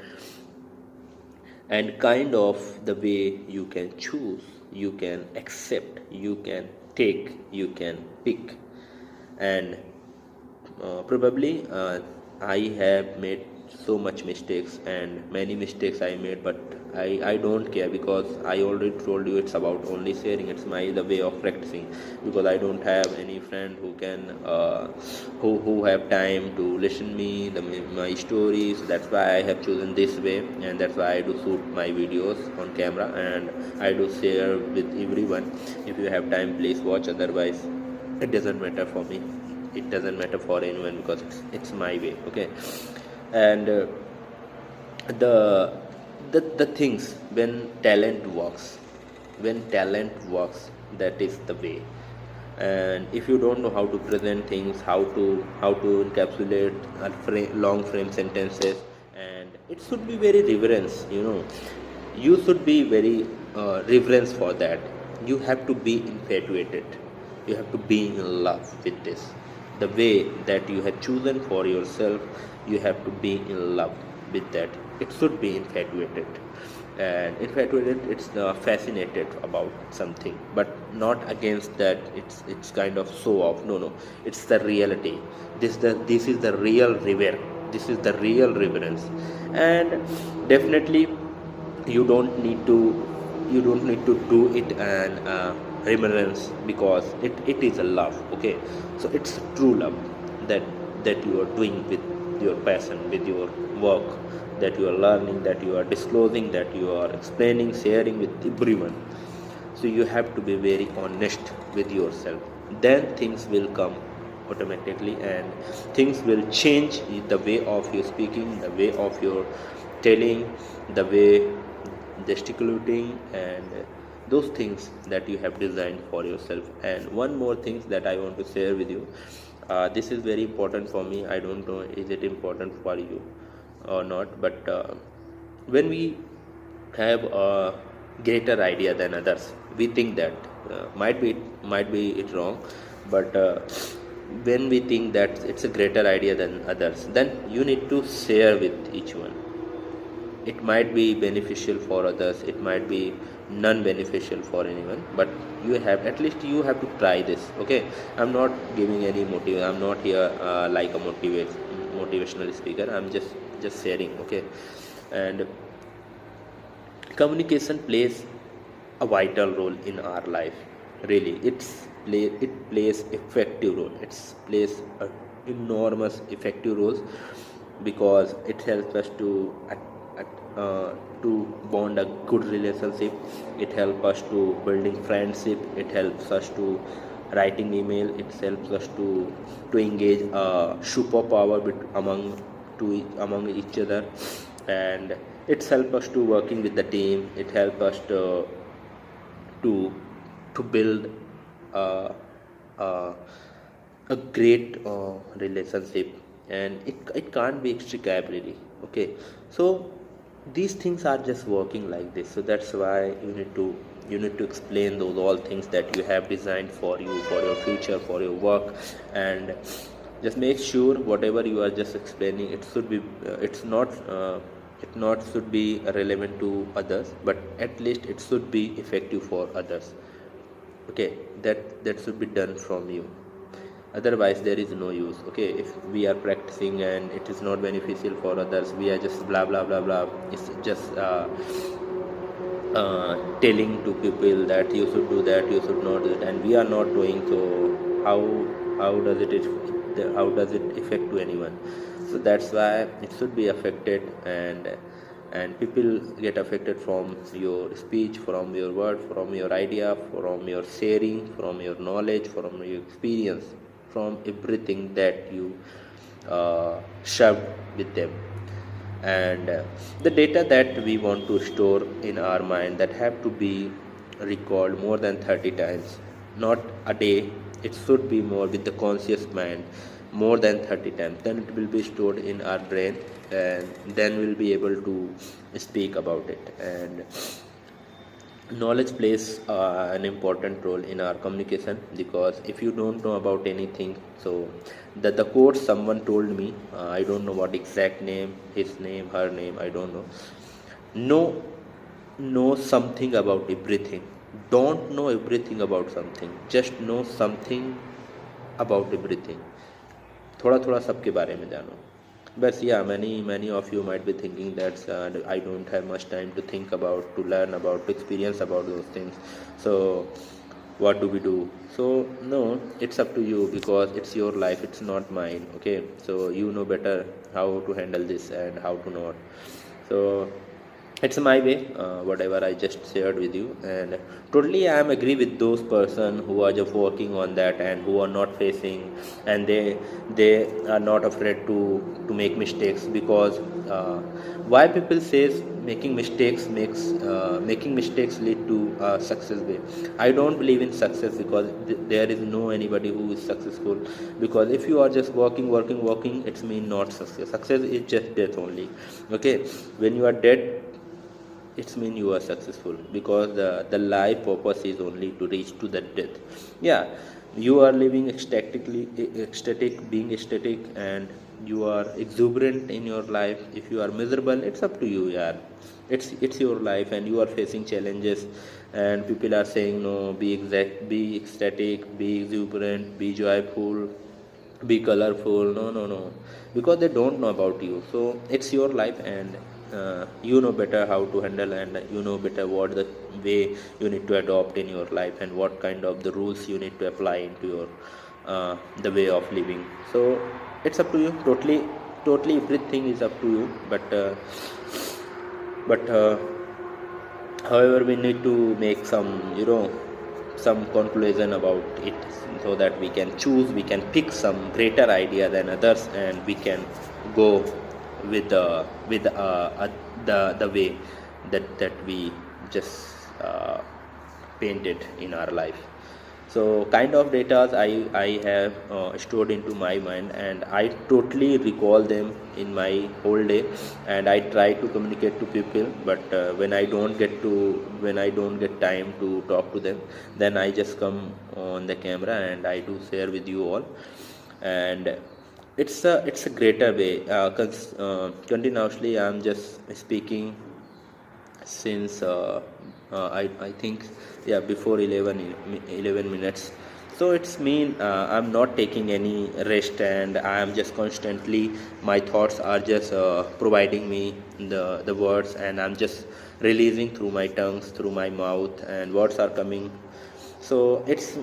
and kind of the way you can choose, you can accept, you can take, you can pick. And probably I have made so much mistakes, and many mistakes I made, but I don't care, because I already told you it's about only sharing. It's my the way of practicing, because I don't have any friend who can who have time to listen me my stories. That's why I have chosen this way, and that's why I do shoot my videos on camera, and I do share with everyone. If you have time, please watch, otherwise it doesn't matter for me, it doesn't matter for anyone, because it's my way. Okay. And the the things, when talent works, that is the way. And if you don't know how to present things, how to encapsulate long frame sentences, and it should be very reverence, you should be very reverence for that. You have to be infatuated, you have to be in love with this, the way that you have chosen for yourself. You have to be in love with that. It should be infatuated, and infatuated, it's fascinated about something, but not against that. It's kind of show off. No, it's the reality. This is the real revere, this is the real reverence. And definitely you don't need to do it and reverence, because it is a love. Okay, so it's true love that you are doing with your passion, with your work, that you are learning, that you are disclosing, that you are explaining, sharing with everyone. So you have to be very honest with yourself, then things will come automatically, and things will change. The way of your speaking, the way of your telling, the way gesticulating, and those things that you have designed for yourself. And one more thing that I want to share with you, this is very important for me. I don't know is it important for you or not, but when we have a greater idea than others, we think that might be it wrong, but when we think that it's a greater idea than others, then you need to share with each one. It might be beneficial for others, it might be non-beneficial for anyone, but at least you have to try this. Okay, I'm not giving any motive, I'm not here like a motivational speaker, I'm just sharing. Okay. And communication plays a vital role in our life, really. It plays effective role, it plays a enormous effective roles, because it helps us to bond a good relationship, it helps us to building friendship, it helps us to writing email, it helps us to engage a superpower among each other, and it helps us to working with the team, it helps us to build a, a, a great relationship, and it can't be extricably. Okay, so these things are just working like this. So that's why you need to explain those all things that you have designed for you, for your future, for your work, and just make sure whatever you are just explaining, it should be it not should be relevant to others, but at least it should be effective for others. Okay, that should be done from you. otherwise there is no use. Okay, if we are practicing and it is not beneficial for others, we are just blah blah blah blah. It's just telling to people that you should do that, you should not do it, and we are not doing so. how how does it affect to anyone? So that's why it should be affected, and people get affected from your speech, from your word, from your idea, from your sharing, from your knowledge, from your experience, from everything that you shoved with them. And the data that we want to store in our mind, that have to be recalled more than 30 times, not a day. It should be more with the conscious mind, more than 30 times, then it will be stored in our brain, and then we'll be able to speak about it. And knowledge plays an important role in our communication, because if you don't know about anything, so the quote someone told me, I don't know what exact name, his name, her name, I don't know something about everything. Don't know everything about something, just know something about everything. थोड़ा थोड़ा सबके बारे में जानो बस. Yeah, many of you might be thinking that I don't have much time to think about, to learn about, to experience about those things. So what do we do? So no, it's up to you, because it's your life, it's not mine. Okay, so you know better how to handle this and how to not. So it's my way, whatever I just shared with you, and totally I am agree with those person who are just working on that and who are not facing, and they are not afraid to make mistakes, because why people says making mistakes lead to success way. I don't believe in success, because there is no anybody who is successful, because if you are just working, it's mean not success is just death only. Okay, when you are dead, it's mean you are successful, because the life purpose is only to reach to that death. Yeah, you are living being ecstatic, and you are exuberant in your life. If you are miserable, it's up to you. Yeah, it's your life, and you are facing challenges, and people are saying no, be ecstatic, be exuberant, be joyful, be colorful. No, because they don't know about you. So it's your life, and you know better how to handle, and you know better what the way you need to adopt in your life, and what kind of the rules you need to apply into your the way of living. So it's up to you, totally everything is up to you. But however, we need to make some conclusion about it, so that we can pick some greater idea than others, and we can go with the way that we just painted in our life. So kind of data I have stored into my mind, and I totally recall them in my whole day, and I try to communicate to people. But when I don't get time to talk to them, then I just come on the camera and I do share with you all. And it's a greater way, continuously I'm just speaking since I think, yeah, before 11 minutes. So it's mean I'm not taking any rest, and I am just constantly, my thoughts are just providing me the words, and I'm just releasing through my tongues, through my mouth, and words are coming. So it's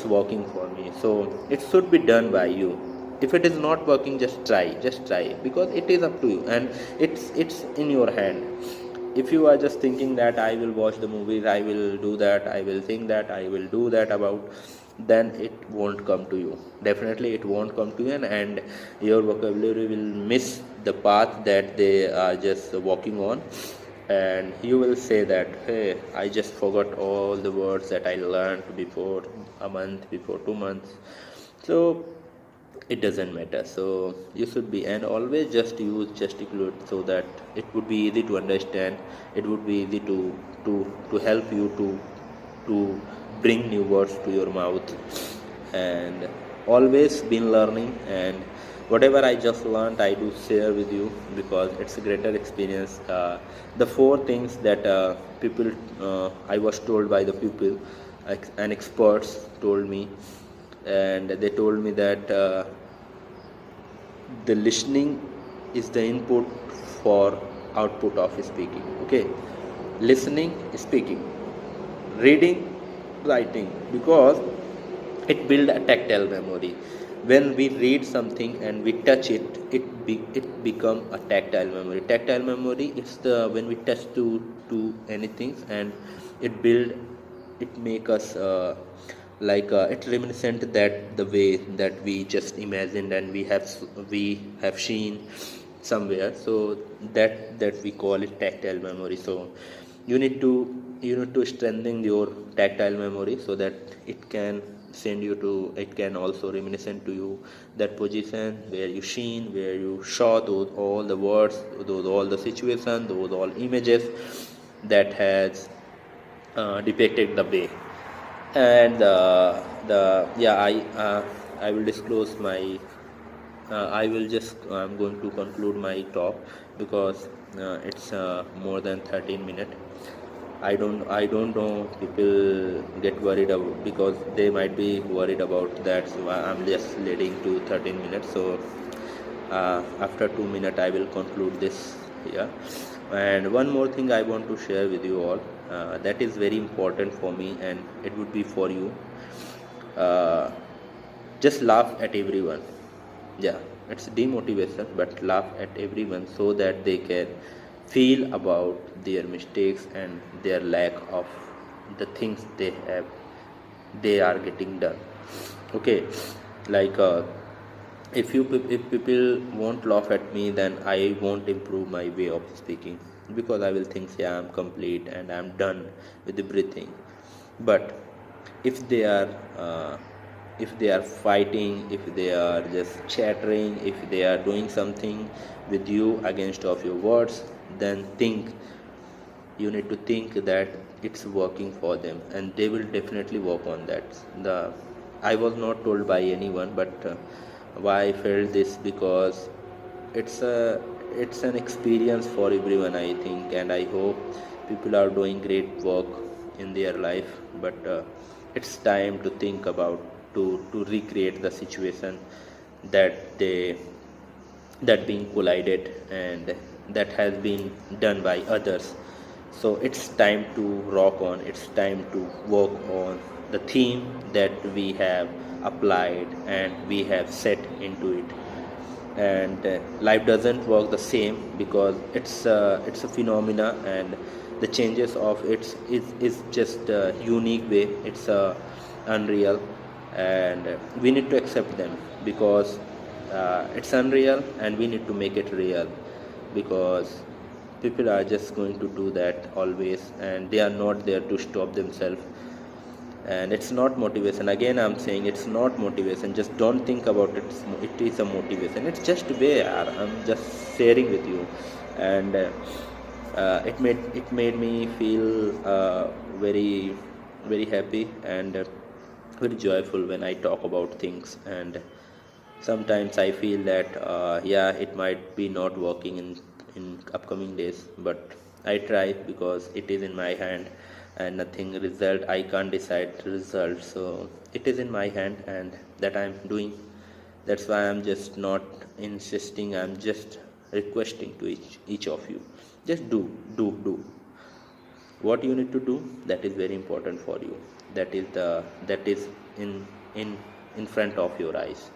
working for me. So it should be done by you. If it is not working, just try, because it is up to you, and it's in your hand. If you are just thinking that I will watch the movies, I will do that, I will think that, I will do that about, then it won't come to you. Definitely it won't come to you, and your vocabulary will miss the path that they are just walking on, and you will say that, hey, I just forgot all the words that I learned before a month, before 2 months. So it doesn't matter. So you should be, and always just use gesticulate, so that it would be easy to understand, it would be easy to help you to bring new words to your mouth. And always been learning, and whatever I just learned, I do share with you, because it's a greater experience. The 4 things that people I was told by the people and experts told me, and they told me that the listening is the input for output of speaking. Okay, listening, speaking, reading, writing, because it build a tactile memory. When we read something and we touch it, it become a tactile memory. Tactile memory is the when we touch to anything, and it build, it make us it reminiscent that the way that we just imagined and we have seen somewhere. So that we call it tactile memory. So you need to strengthen your tactile memory so that it can send you to, it can also reminiscent to you that position where you seen, where you saw those all the words, those all the situation, those all images that has depicted the way. And the yeah I will disclose my I'm going to conclude my talk because it's more than 13 minutes. I don't know, people get worried about, because they might be worried about that, so I'm just leading to 13 minutes. So after 2 minutes I will conclude this here. And one more thing I want to share with you all, that is very important for me and it would be for you. uh, just laugh at everyone. Yeah, it's demotivation, but laugh at everyone so that they can feel about their mistakes and their lack of the things they are getting done. Okay, like if people won't laugh at me, then I won't improve my way of speaking, because I will think, yeah, I'm complete and I'm done with everything. But if they are uh, if they are fighting, if they are just chattering, if they are doing something with you against of your words, then you need to think that it's working for them, and they will definitely work on that. The I was not told by anyone, but why I felt this, because it's a it's an experience for everyone, I think, and I hope people are doing great work in their life. But it's time to think about, to recreate the situation that they that being collided and that has been done by others. So it's time to rock on, it's time to work on the theme that we have applied and we have set into it. And life doesn't work the same, because it's a phenomena, and the changes of is just a unique way. It's unreal, and we need to accept them, because it's unreal and we need to make it real, because people are just going to do that always, and they are not there to stop themselves. And it's not motivation, again I'm saying, it's not motivation. Just don't think about it, it is a motivation, it's just way I'm just sharing with you. And it made me feel very very happy and very joyful when I talk about things. And sometimes I feel that yeah, it might be not working in upcoming days, but I try, because it is in my hand, and nothing result, I can't decide result. So it is in my hand, and that I'm doing. That's why I'm just not insisting, I'm just requesting to each of you, just do what you need to do. That is very important for you. That is in in front of your eyes.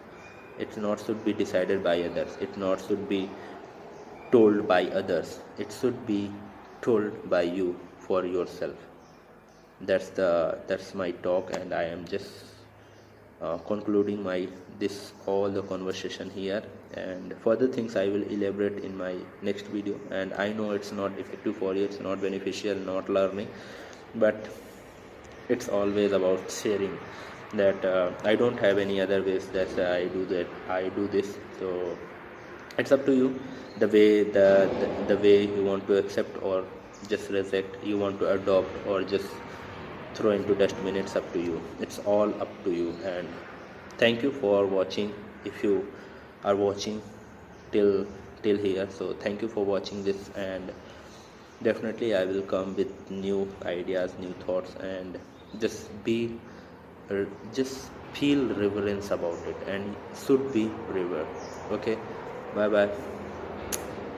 It not should be decided by others, it not should be told by others, it should be told by you for yourself. That's my talk, and I am just concluding my this all the conversation here. And further things I will elaborate in my next video. And I know it's not effective for you, it's not beneficial, not learning, but it's always about sharing. That I don't have any other ways that I do this. So it's up to you, the way the way you want to accept or just reject, you want to adopt or just throw into dustbin. It's up to you, it's all up to you. And thank you for watching. If you are watching till here, so thank you for watching this. And definitely I will come with new ideas, new thoughts, and just be just feel reverence about it and should be revered. Okay, bye bye,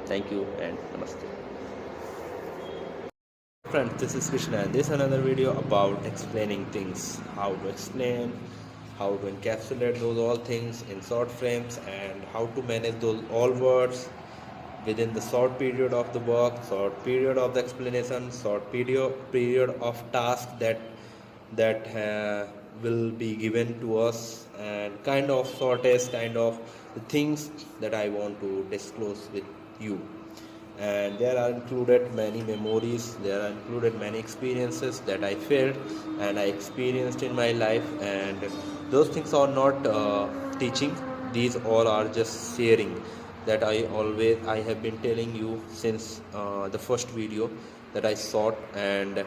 thank you and namaste. Friends, this is Krishna and this is another video about explaining things, how to explain, how to encapsulate those all things in short frames, and how to manage those all words within the short period of the work, short period of the explanation, short period of task that will be given to us, and kind of shortest kind of the things that I want to disclose with you. And there are included many memories, there are included many experiences that I felt and I experienced in my life, and those things are not teaching, these all are just sharing that I have been telling you since the first video that I shot, and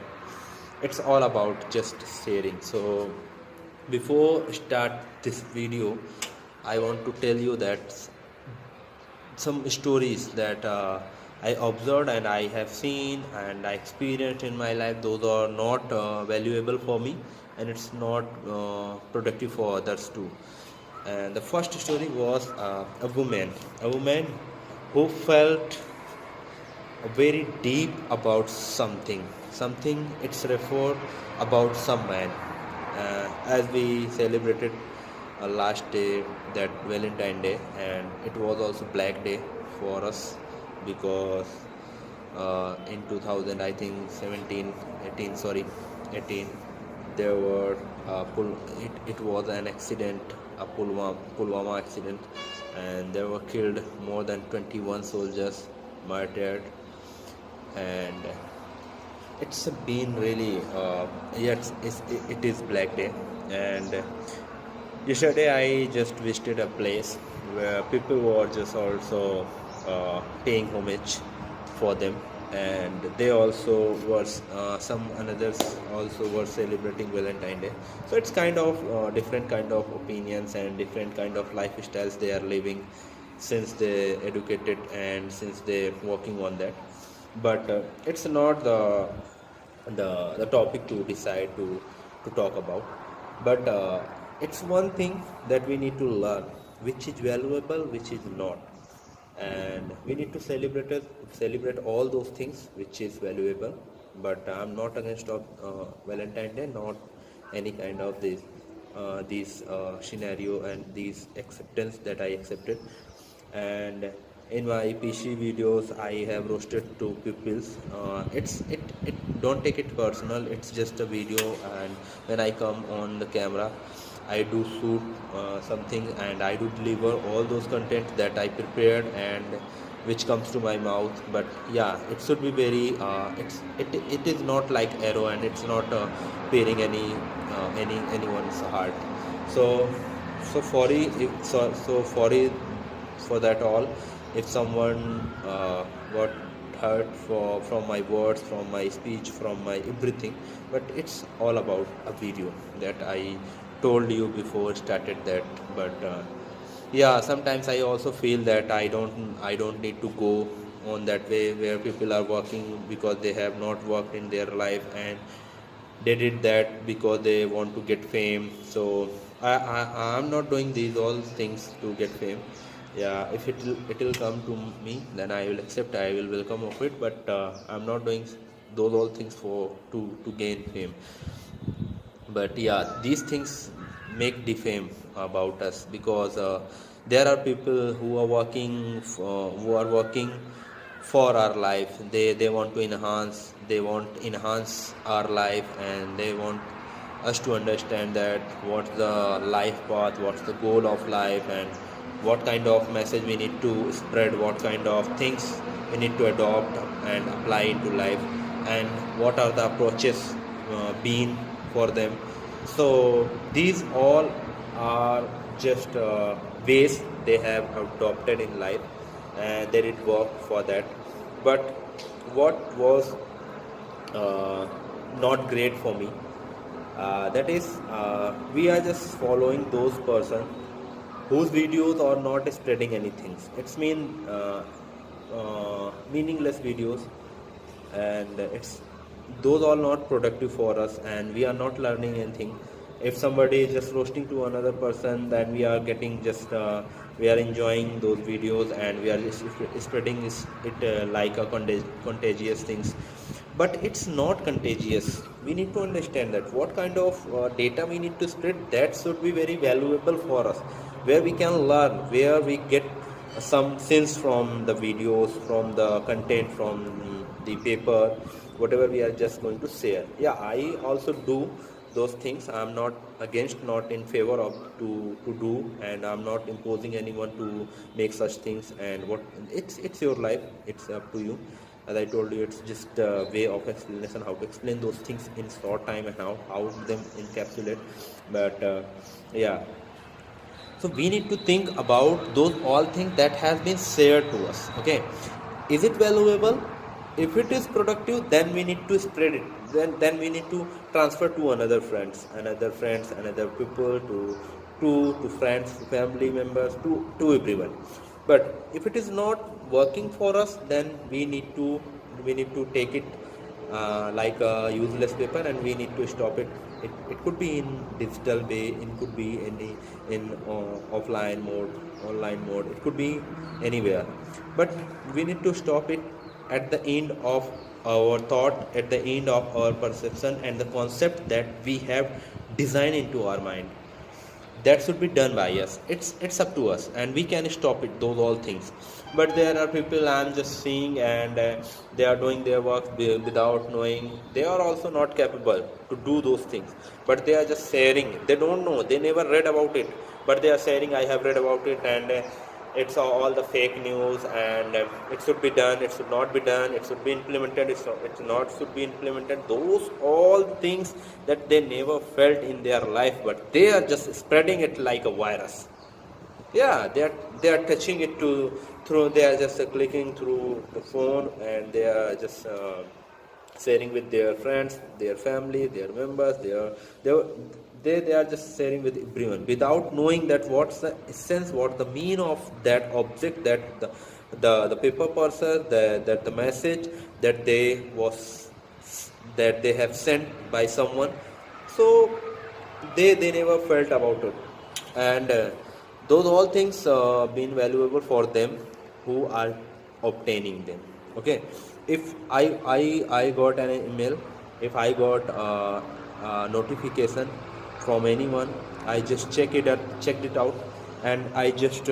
it's all about just sharing. So before start this video, I want to tell you that some stories that I observed and I have seen and I experienced in my life, those are not valuable for me, and it's not productive for others too. And the first story was a woman who felt very deep about something it's referred about some man. As we celebrated last day, that Valentine Day, and it was also Black Day for us, because in 2000, I think 18, there were it was an accident, a Pulwama accident, and there were killed more than 21 soldiers, martyred, and it's been really yes, it is Black Day. And yesterday I just visited a place where people were just also paying homage for them, and they also were some others also were celebrating Valentine Day. So it's kind of different kind of opinions and different kind of lifestyles they are living since they educated and since they working on that. But it's not the topic to decide to talk about. But it's one thing that we need to learn, which is valuable, which is not, and we need to celebrate all those things which is valuable. But I'm not against of Valentine Day, not any kind of these scenario and these acceptance that I accepted. And in my PC videos I have roasted two peoples. It don't take it personal, it's just a video, and when I come on the camera I do shoot something, and I do deliver all those content that I prepared and which comes to my mouth. But yeah, it should be very it is not like arrow, and it's not piercing anyone's heart. So sorry for that all, if someone got hurt from my words, from my speech, from my everything. But it's all about a video that I told you before started that. But yeah, sometimes I also feel that I don't need to go on that way where people are working because they have not worked in their life, and they did that because they want to get fame. So I'm not doing these all things to get fame. Yeah, if it'll come to me, then I will accept, I will welcome of it. But I'm not doing those all things to gain fame. But yeah, these things make defame about us, because there are people who are working for our life. They want to enhance our life, and they want us to understand that what's the life path, what's the goal of life, and what kind of message we need to spread, what kind of things we need to adopt and apply into life, and what are the approaches been for them. So these all are just ways they have adopted in life, and they did work for that. But what was not great for me, that is we are just following those person whose videos are not spreading anything. It's meaningless videos, and those are not productive for us, and we are not learning anything. If somebody is just roasting to another person, then we are getting just we are enjoying those videos, and we are just spreading it like a contagious things. But it's not contagious. We need to understand that what kind of data we need to spread, that should be very valuable for us, where we can learn, where we get some sense from the videos, from the content, from the paper, whatever we are just going to share. Yeah, I also do those things. I'm not against, not in favor of to do, and I'm not imposing anyone to make such things. And what, it's your life, it's up to you. As I told you, it's just a way of explanation, how to explain those things in short time and how them encapsulate. But yeah, so we need to think about those all things that has been shared to us. Okay, is it valuable? If it is productive, then we need to spread it. Then we need to transfer to another friends, another people, to friends, to family members, to everyone. But if it is not working for us, then we need to take it like a useless paper, and we need to stop it. It could be in digital way, it could be in offline mode, online mode, it could be anywhere. But we need to stop it at the end of our thought, at the end of our perception, and the concept that we have designed into our mind. That should be done by us. It's up to us, and we can stop it, those all things. But there are people I'm just seeing, and they are doing their work without knowing. They are also not capable to do those things, but they are just sharing. They don't know, they never read about it, but they are sharing, I have read about it, and it's all the fake news, and it should be done, it should not be done, it should be implemented, it's not should be implemented. Those all things that they never felt in their life, but they are just spreading it like a virus. Yeah, they are touching it through, they are just clicking through the phone, and they are just sharing with their friends, their family, their members. They are just sharing with everyone without knowing that what's the essence, what the mean of that object, that the paper parcel, that the message that they have sent by someone. So they never felt about it, and those all things been valuable for them who are obtaining them. Okay, if I got an email, if I got a notification from anyone, I just checked it out, and I just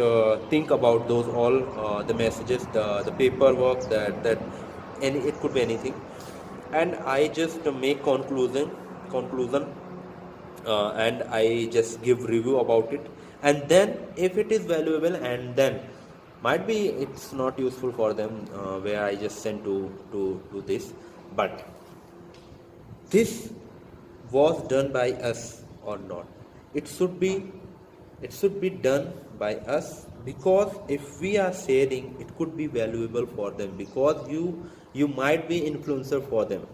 think about those all the messages, the paperwork, that any, it could be anything, and I just make conclusion, and I just give review about it. And then if it is valuable, and then might be it's not useful for them, where I just send to this, but this was done by us or not. It should be done by us, because if we are sharing, it could be valuable for them, because you might be influencer for them.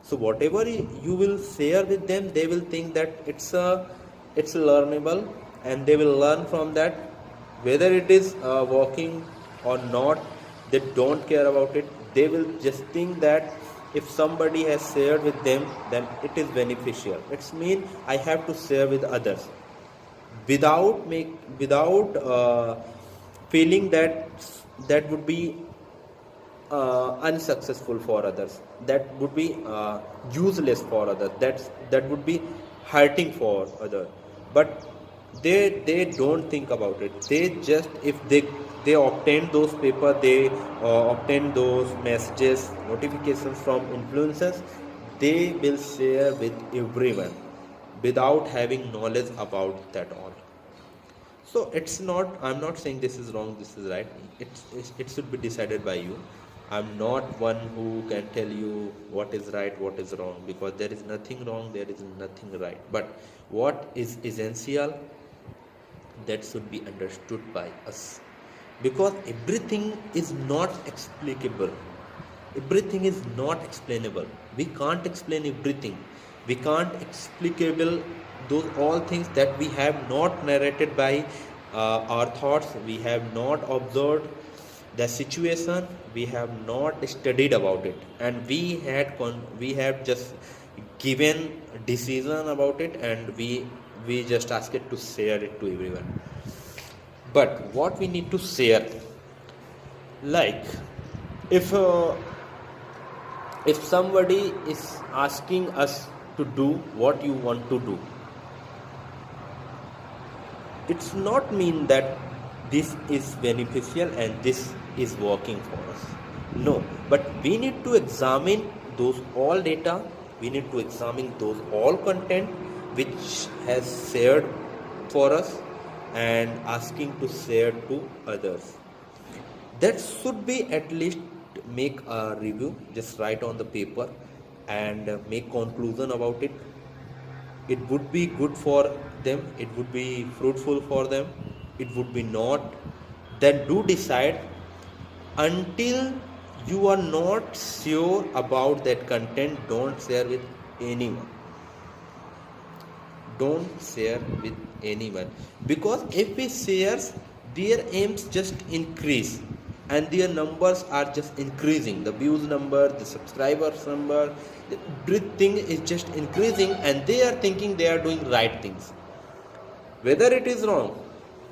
So whatever you will share with them, they will think that it's learnable, and they will learn from that. Whether it is working or not, they don't care about it. They will just think that if somebody has shared with them, then it is beneficial. It's mean I have to share with others, without feeling that would be unsuccessful for others, that would be useless for others, that would be hurting for others. But they don't think about it. They just, if they obtain those paper, they obtain those messages, notifications from influencers, they will share with everyone without having knowledge about that all. So it's not, I'm not saying this is wrong, this is right. It should be decided by you. I'm not one who can tell you what is right, what is wrong, because there is nothing wrong, there is nothing right. But what is essential, that should be understood by us, because everything is not explicable, everything is not explainable. We can't explain everything, we can't explicable those all things that we have not narrated by our thoughts, we have not observed the situation, we have not studied about it, and we have just given decision about it, and we just ask it to share it to everyone. But what we need to share, like if somebody is asking us to do what you want to do, it's not mean that this is beneficial and this is working for us. No, but we need to examine those all data, we need to examine those all content which has shared for us and asking to share to others. That should be at least make a review, just write on the paper and make conclusion about it. It would be good for them, it would be fruitful for them, it would be not. Then do decide. Until you are not sure about that content, don't share with anyone. Don't share with anyone, because if we share, their aims just increase and their numbers are just increasing. The views number, the subscribers number, everything is just increasing, and they are thinking they are doing right things. Whether it is wrong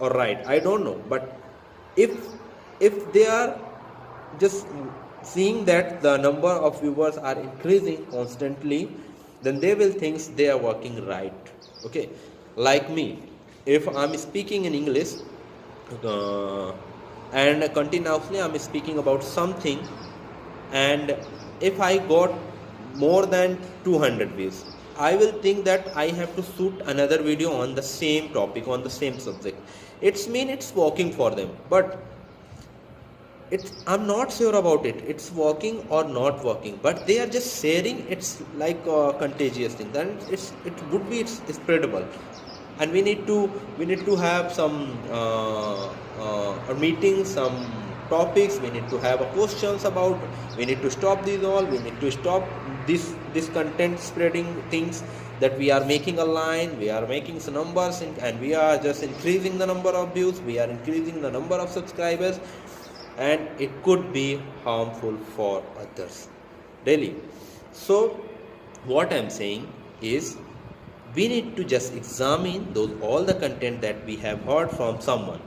or right, I don't know, but if they are just seeing that the number of viewers are increasing constantly, then they will think they are working right. Okay, like me, if I'm speaking in English and continuously I'm speaking about something, and if I got more than 200 views, I will think that I have to shoot another video on the same topic, on the same subject. It's mean it's working for them, but I'm not sure about it, it's working or not working, but they are just sharing. It's like a contagious thing, then it's spreadable, and we need to have some meetings, some topics, we need to have a questions about, we need to stop these all, we need to stop this content spreading things, that we are making a line, we are making some numbers, and we are just increasing the number of views, we are increasing the number of subscribers, and it could be harmful for others really. So what I'm saying is, we need to just examine all the content that we have heard from someone.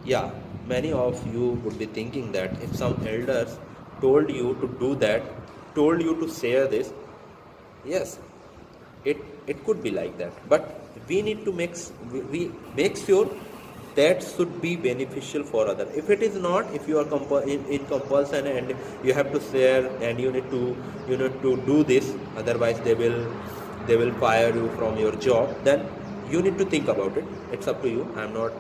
Yeah, many of you would be thinking that if some elders told you to do that, told you to share this, yes, it could be like that, but we need to we make sure that should be beneficial for others. If it is not, if you are in compulsion and you have to share and you need to do this, otherwise they will fire you from your job, then you need to think about it. It's up to you. I'm not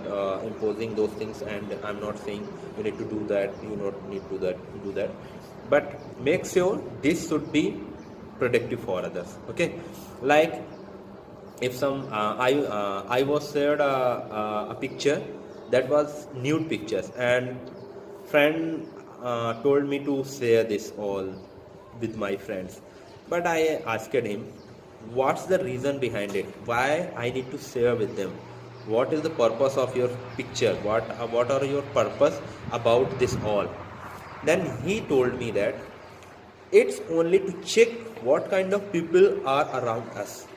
imposing those things, and I'm not saying you need to do that, you not need to do that, but make sure this should be productive for others. Okay, like if some I was shared a picture that was nude pictures, and friend told me to share this all with my friends, but I asked him, what's the reason behind it, why I need to share with them, what is the purpose of your picture, what are your purpose about this all. Then he told me that it's only to check what kind of people are around us.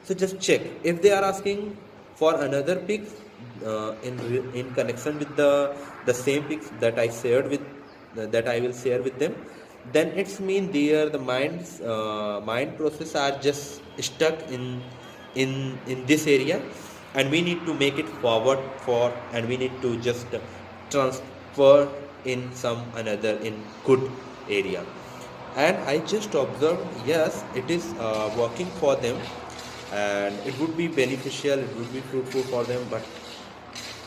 So just check. If they are asking for another pic in connection with the same pics that I shared with, that I will share with them, then it's mean the mind process are just stuck in this area, and we need to make it forward and we need to just transfer in some another in good area. And I just observed, yes, it is working for them, and it would be beneficial, it would be fruitful for them, but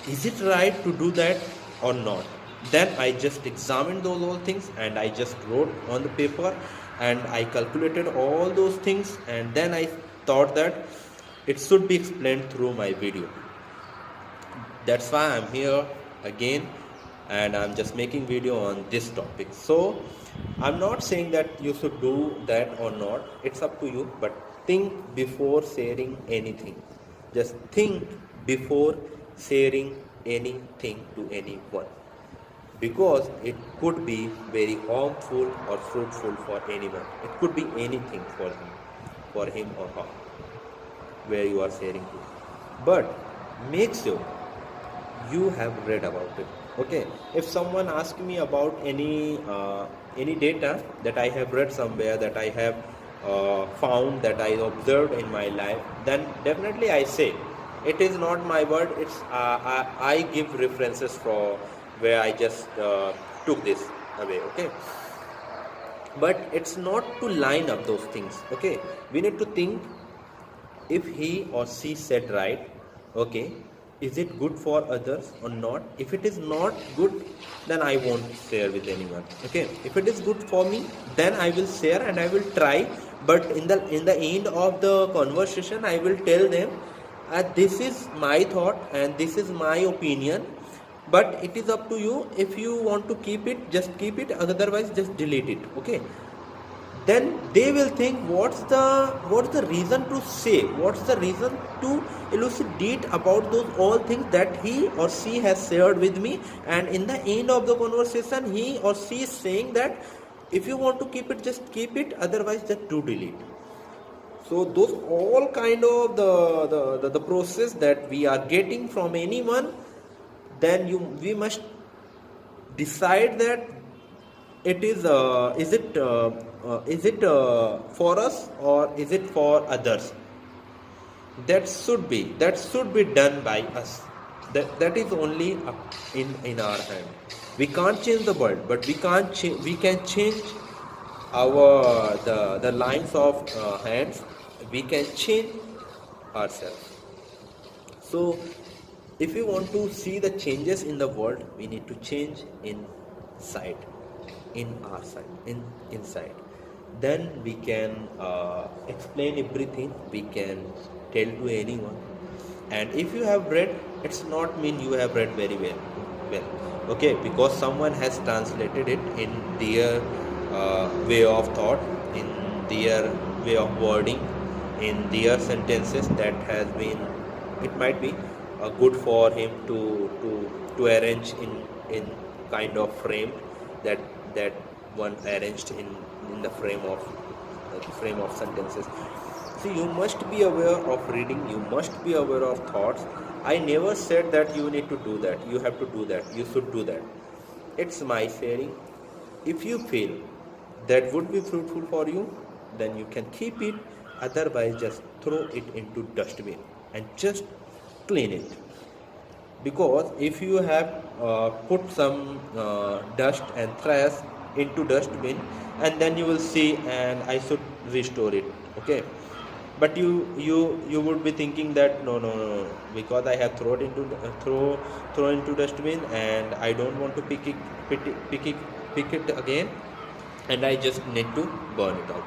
is it right to do that or not? Then I just examined those all things, and I just wrote on the paper, and I calculated all those things, and then I thought that it should be explained through my video. That's why I'm here again, and I'm just making video on this topic. So I'm not saying that you should do that or not, it's up to you, but think before sharing anything. Just think before sharing anything to anyone. because it could be very harmful or fruitful for anyone. It could be anything for him or her, where you are sharing to. But make sure you have read about it. Okay, if someone asks me about any data that I have read somewhere, that I have found, that I observed in my life, then definitely I say it is not my word. It's I give references for where I just took this away. Okay, but it's not to line up those things. Okay, we need to think, if he or she said right, okay, is it good for others or not? If it is not good, then I won't share with anyone. Okay, if it is good for me, then I will share and I will try. But in the end of the conversation, I will tell them, this is my thought and this is my opinion, but it is up to you. If you want to keep it, just keep it, otherwise just delete it. Okay, then they will think, what's the reason to say, what's the reason to elucidate about those all things that he or she has shared with me, and in the end of the conversation he or she is saying that if you want to keep it, just keep it, otherwise just do delete. So those all kind of the process that we are getting from anyone, then we must decide that it is for us or is it for others. That should be done by us. That is only in our hand. We can't change the world, but we can change our the lines of hands. We can change ourselves. So if we want to see the changes in the world, we need to change inside, inside. Then we can explain everything, we can tell to anyone. And if you have read, it's not mean you have read very well. Okay, because someone has translated it in their way of thought, in their way of wording, in their sentences, that has been, it might be good for him to arrange in kind of frame that one arranged in the frame of sentences. So you must be aware of reading, you must be aware of thoughts. I never said that you need to do that, you have to do that, you should do that. It's my sharing. If you feel that would be fruitful for you, then you can keep it, otherwise just throw it into dustbin and just clean it. Because if you have put some dust and trash into dustbin, and then you will see, and I should restore it. Okay, but you would be thinking that no, because I have thrown into dustbin and I don't want to pick it again, and I just need to burn it out.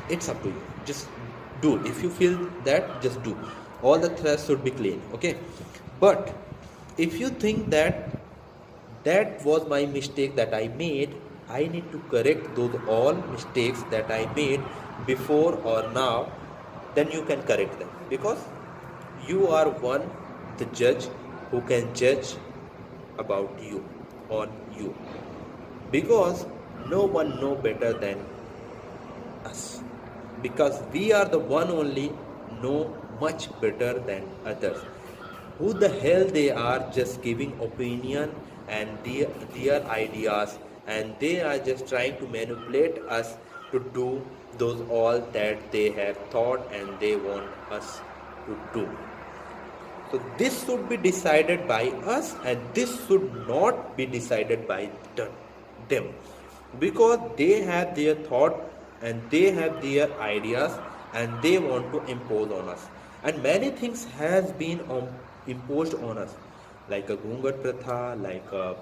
It's up to you. Just do. If you feel that, just do. All the trash should be clean. Okay, but if you think that was my mistake that I made, I need to correct those all mistakes that I made before or now, then you can correct them, because you are the judge who can judge about you, on you, because no one know better than us, because we are the one only know much better than others. Who the hell they are just giving opinion and their ideas, and they are just trying to manipulate us to do those all that they have thought and they want us to do. So this should be decided by us, and this should not be decided by them, because they have their thought and they have their ideas and they want to impose on us. And many things has been imposed on us, like a Gungat Pratha, like a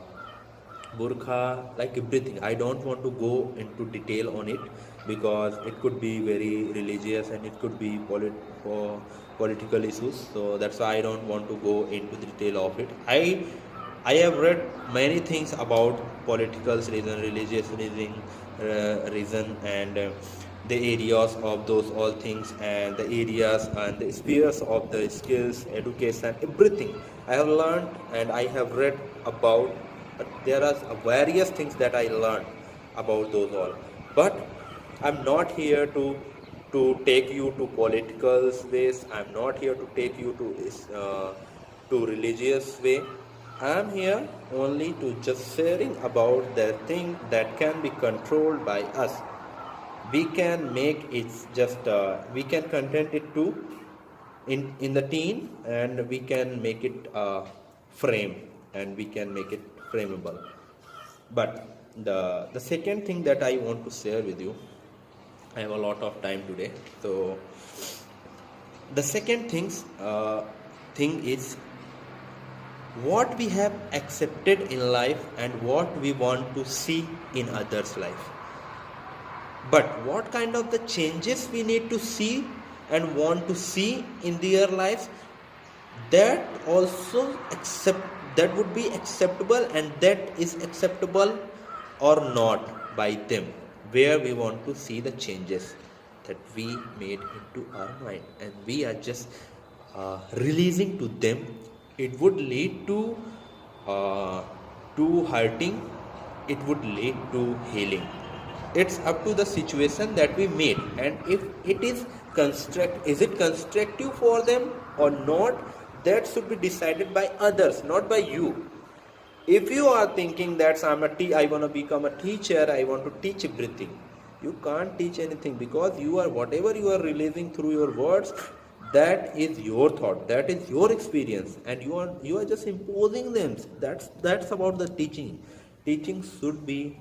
burkha, like everything. I don't want to go into detail on it, because it could be very religious and it could be political issues. So that's why I don't want to go into the detail of it. I have read many things about political reason, religious reason, and the areas of those all things, and the areas and the spheres of the skills, education, everything I have learned and I have read about there are various things that I learned about those all. But I'm not here to take you to political ways. I'm not here to take you to religious way. I'm here only to just sharing about the thing that can be controlled by us. We can make it just we can content it to in the teen, and we can make it frame, and we can make it frameable. But the second thing that I want to share with you, I have a lot of time today, so the second thing is what we have accepted in life and what we want to see in others' life. But what kind of the changes we need to see and want to see in their lives, that also that would be acceptable, and that is acceptable or not by them, where we want to see the changes that we made into our mind, and we are just releasing to them. It would lead to hurting, it would lead to healing. It's up to the situation that we made, and if it is it constructive for them or not, that should be decided by others, not by you. If you are thinking that I want to become a teacher, I want to teach everything, you can't teach anything, because whatever you are releasing through your words, that is your thought, that is your experience, and you are just imposing them. That's about the teaching. Teaching should be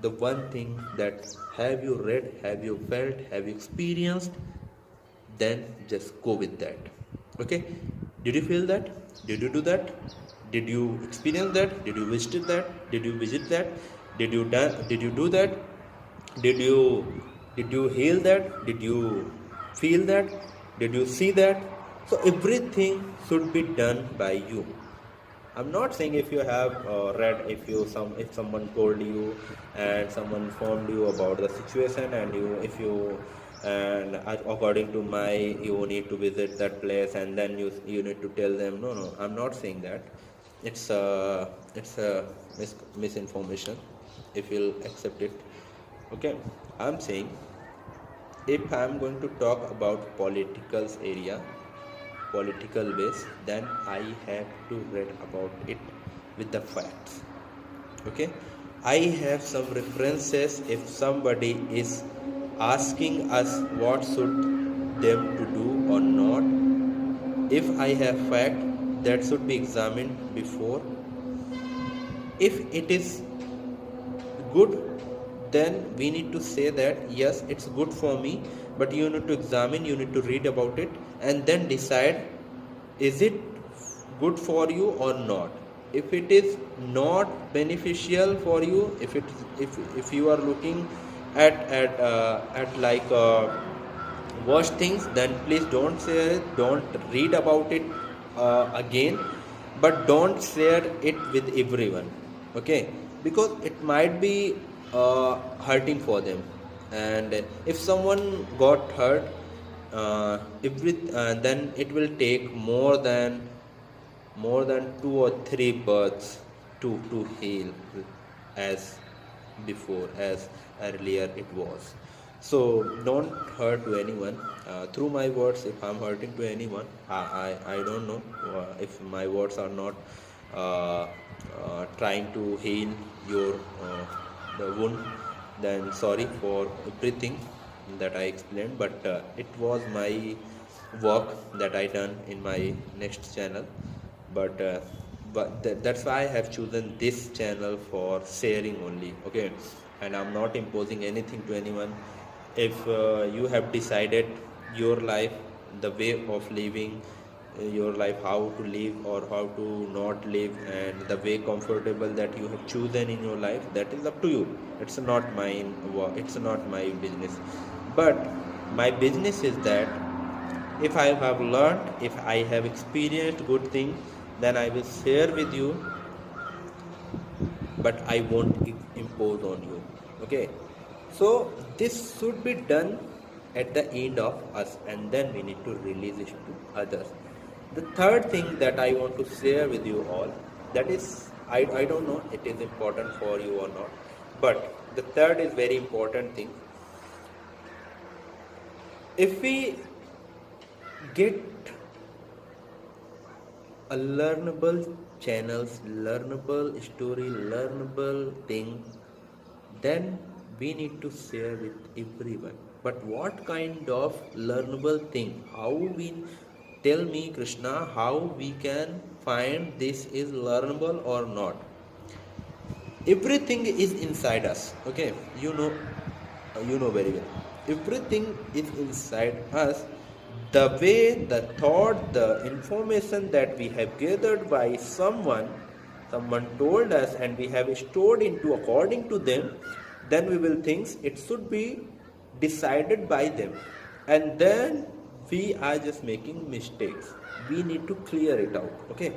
the one thing that, have you read, have you felt, have you experienced, then just go with that. Okay, did you feel that? Did you do that? Did you experience that? Did you visit that? Did you visit that? Did you do that? Did you heal that? Did you feel that? Did you see that? So everything should be done by you. I'm not saying if you have read, if someone told you and someone informed you about the situation, and according to you need to visit that place, and then you need to tell them. No, I'm not saying that. It's a misinformation, if you'll accept it. Okay, I'm saying, if I'm going to talk about political ways, then I have to read about it with the facts. Okay, I have some references. If somebody is asking us what should them to do or not, if I have fact, that should be examined before. If it is good, then we need to say that yes, it's good for me, but you need to examine, you need to read about it, and then decide, is it good for you or not. If it is not beneficial for you, if you are looking at like worse things, then please don't share it, don't read about it again, but don't share it with everyone. Okay, because it might be hurting for them, and if someone got hurt, then it will take more than 2 or 3 births to heal, as before, as earlier it was. So don't hurt to anyone through my words. If I'm hurting to anyone, I don't know if my words are not trying to heal your the wound, then sorry for everything that I explained, but it was my work that I done in my next channel, but that's why I have chosen this channel for sharing only. Okay, and I'm not imposing anything to anyone. If you have decided your life, the way of living your life, how to live or how to not live, and the way comfortable that you have chosen in your life, that is up to you. It's not mine, it's not my business. But my business is that if I have learned, if I have experienced good things, then I will share with you, but I won't impose on you. Okay, so this should be done at the end of us, and then we need to release it to others. The third thing that I want to share with you all, that is I don't know it is important for you or not, but the third is very important thing. If we get a learnable channels, learnable story, learnable thing, then we need to share with everyone. But what kind of learnable thing? How we tell me, Krishna, how we can find this is learnable or not? Everything is inside us. Okay, you know very well. Everything is inside us. The way, the thought, the information that we have gathered by someone told us, and we have stored into according to them, then we will think it should be decided by them, and then we are just making mistakes. We need to clear it out. Okay,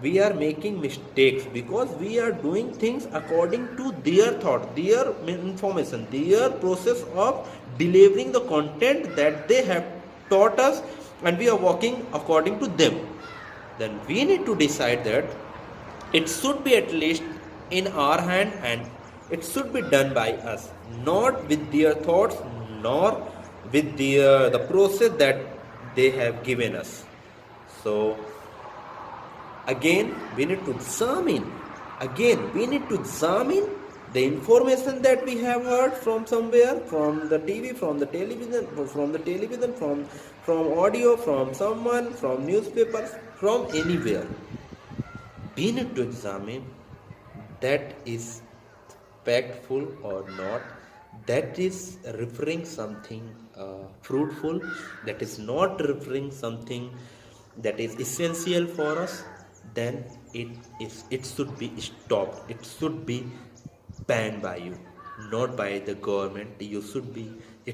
we are making mistakes because we are doing things according to their thought, their information, their process of delivering the content that they have taught us, and we are working according to them. Then we need to decide that it should be at least in our hand, and it should be done by us, not with their thoughts, nor with the process that they have given us. So again, we need to examine. The information that we have heard from somewhere, from the TV, from the television, from audio, from someone, from newspapers, from anywhere. We need to examine that is factful or not, that is referring something fruitful, that is not referring something that is essential for us, then it should be stopped. It should be banned by you, not by the government. It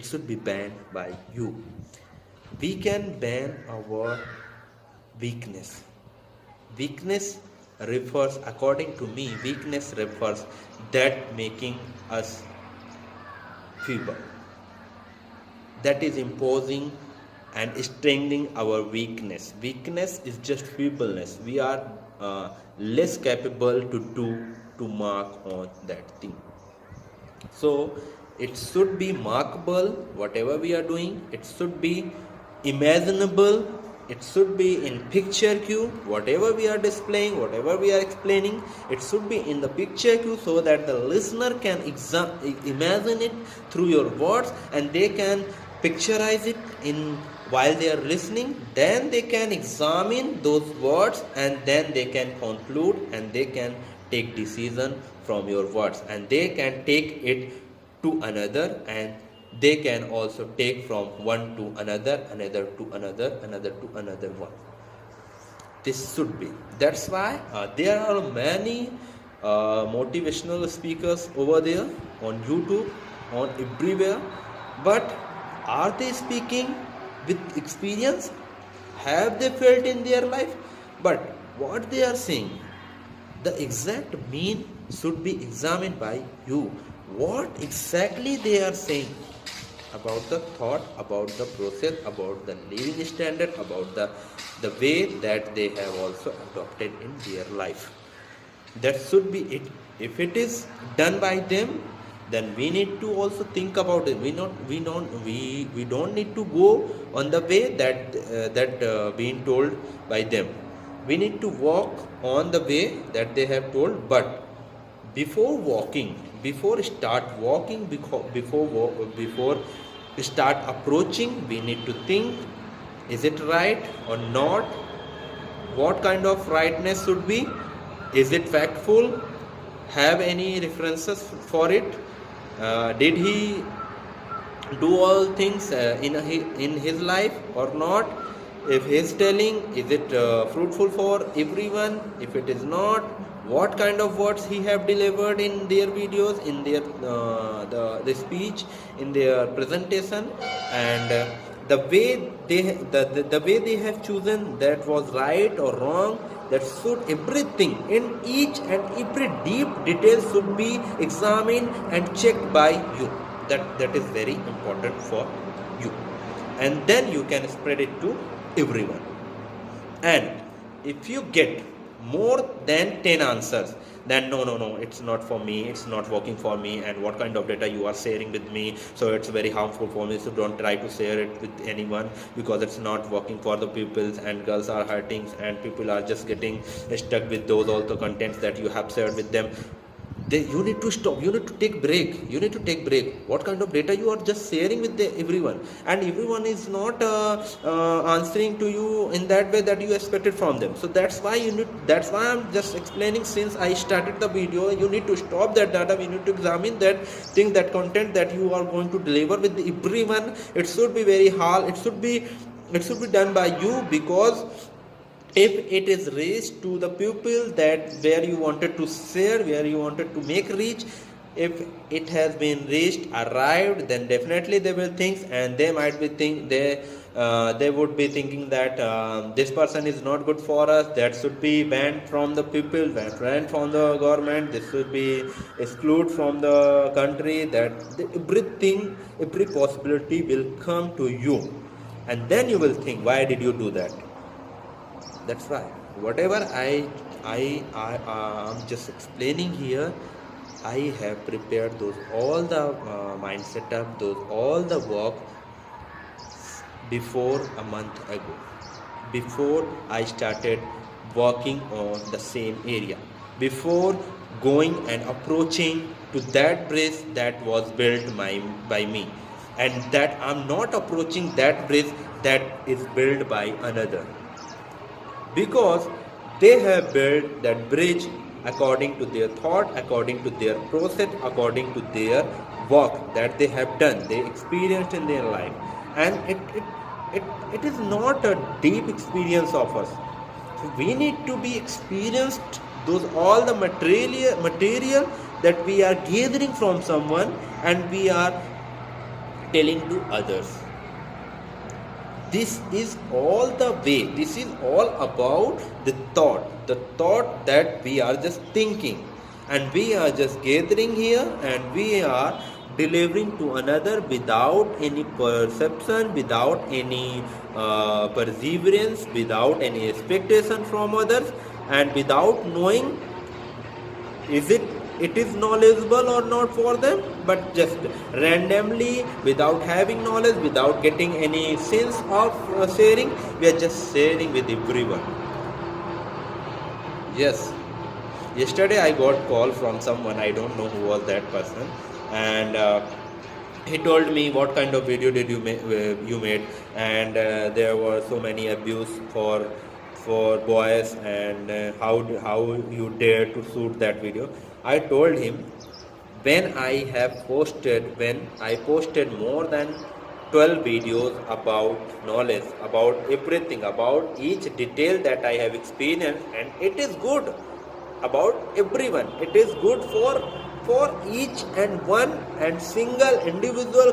should be banned by you. We can ban our weakness. Weakness refers, according to me, weakness refers that making us feeble, that is imposing and strengthening our weakness. Weakness is just feebleness. We are less capable to mark on that thing. So it should be markable, whatever we are doing. It should be imaginable. It should be in picture queue. Whatever we are displaying, whatever we are explaining, it should be in the picture queue, so that the listener can imagine it through your words, and they can picturize it in while they are listening. Then they can examine those words, and then they can conclude, and they can take decision from your words, and they can take it to another, and they can also take from one to another to another one. This should be. That's why there are many motivational speakers over there on YouTube, on everywhere. But are they speaking with experience? Have they felt in their life? But what they are saying, the exact mean should be examined by you. What exactly they are saying about the thought, about the process, about the living standard, about the way that they have also adopted in their life. That should be it. If it is done by them, then we need to also think about it. We don't need to go on the way that being told by them. We need to walk on the way that they have told. But before start walking, before start approaching, we need to think, is it right or not? What kind of rightness should be? Is it factful? Have any references for it? Did he do all things in his life or not? If he is telling, is it fruitful for everyone? If it is not, what kind of words he have delivered in their videos, in their the speech, in their presentation, and the way they have chosen, that was right or wrong? That should, everything in each and every deep detail should be examined and checked by you. That is very important for you, and then you can spread it to everyone. And if you get more than 10 answers, then no, it's not for me, it's not working for me, and what kind of data you are sharing with me, so it's very harmful for me, so don't try to share it with anyone, because it's not working for the pupils, and girls are hurting, and people are just getting stuck with those all the contents that you have shared with them. You need to stop, you need to take break. What kind of data you are just sharing with everyone, and everyone is not answering to you in that way that you expected from them. So that's why I'm just explaining, since I started the video, you need to stop that data, you need to examine that thing, that content that you are going to deliver with everyone. It should be very hard, it should be done by you, because if it is reached to the pupil that where you wanted to share, where you wanted to make reach, if it has been reached, arrived, then definitely they will think, and they might be they would be thinking that this person is not good for us, that should be banned from the people, banned from the government, this should be excluded from the country, that every possibility will come to you, and then you will think, why did you do that? That's why whatever I'm just explaining here, I have prepared those all the mind setup, those all the work before a month ago, before I started working on the same area, before going and approaching to that bridge that was built by me, and that I'm not approaching that bridge that is built by another, because they have built that bridge according to their thought, according to their process, according to their work that they have done, they experienced in their life, and it is not a deep experience of us. So we need to be experienced those all the material that we are gathering from someone, and we are telling to others. This is all the way, this is all about the thought that we are just thinking, and we are just gathering here, and we are delivering to another without any perception, without any perseverance, without any expectation from others, and without knowing it is knowledgeable or not for them, but just randomly, without having knowledge, without getting any sense of sharing, we are just sharing with everyone. Yes, yesterday I got call from someone, I don't know who was that person, and he told me, what kind of video did you made, and there were so many abuse for boys, and how you dare to shoot that video. I told him, when I posted more than 12 videos about knowledge, about everything, about each detail that I have experienced, and it is good about everyone, it is good for each and one and single individual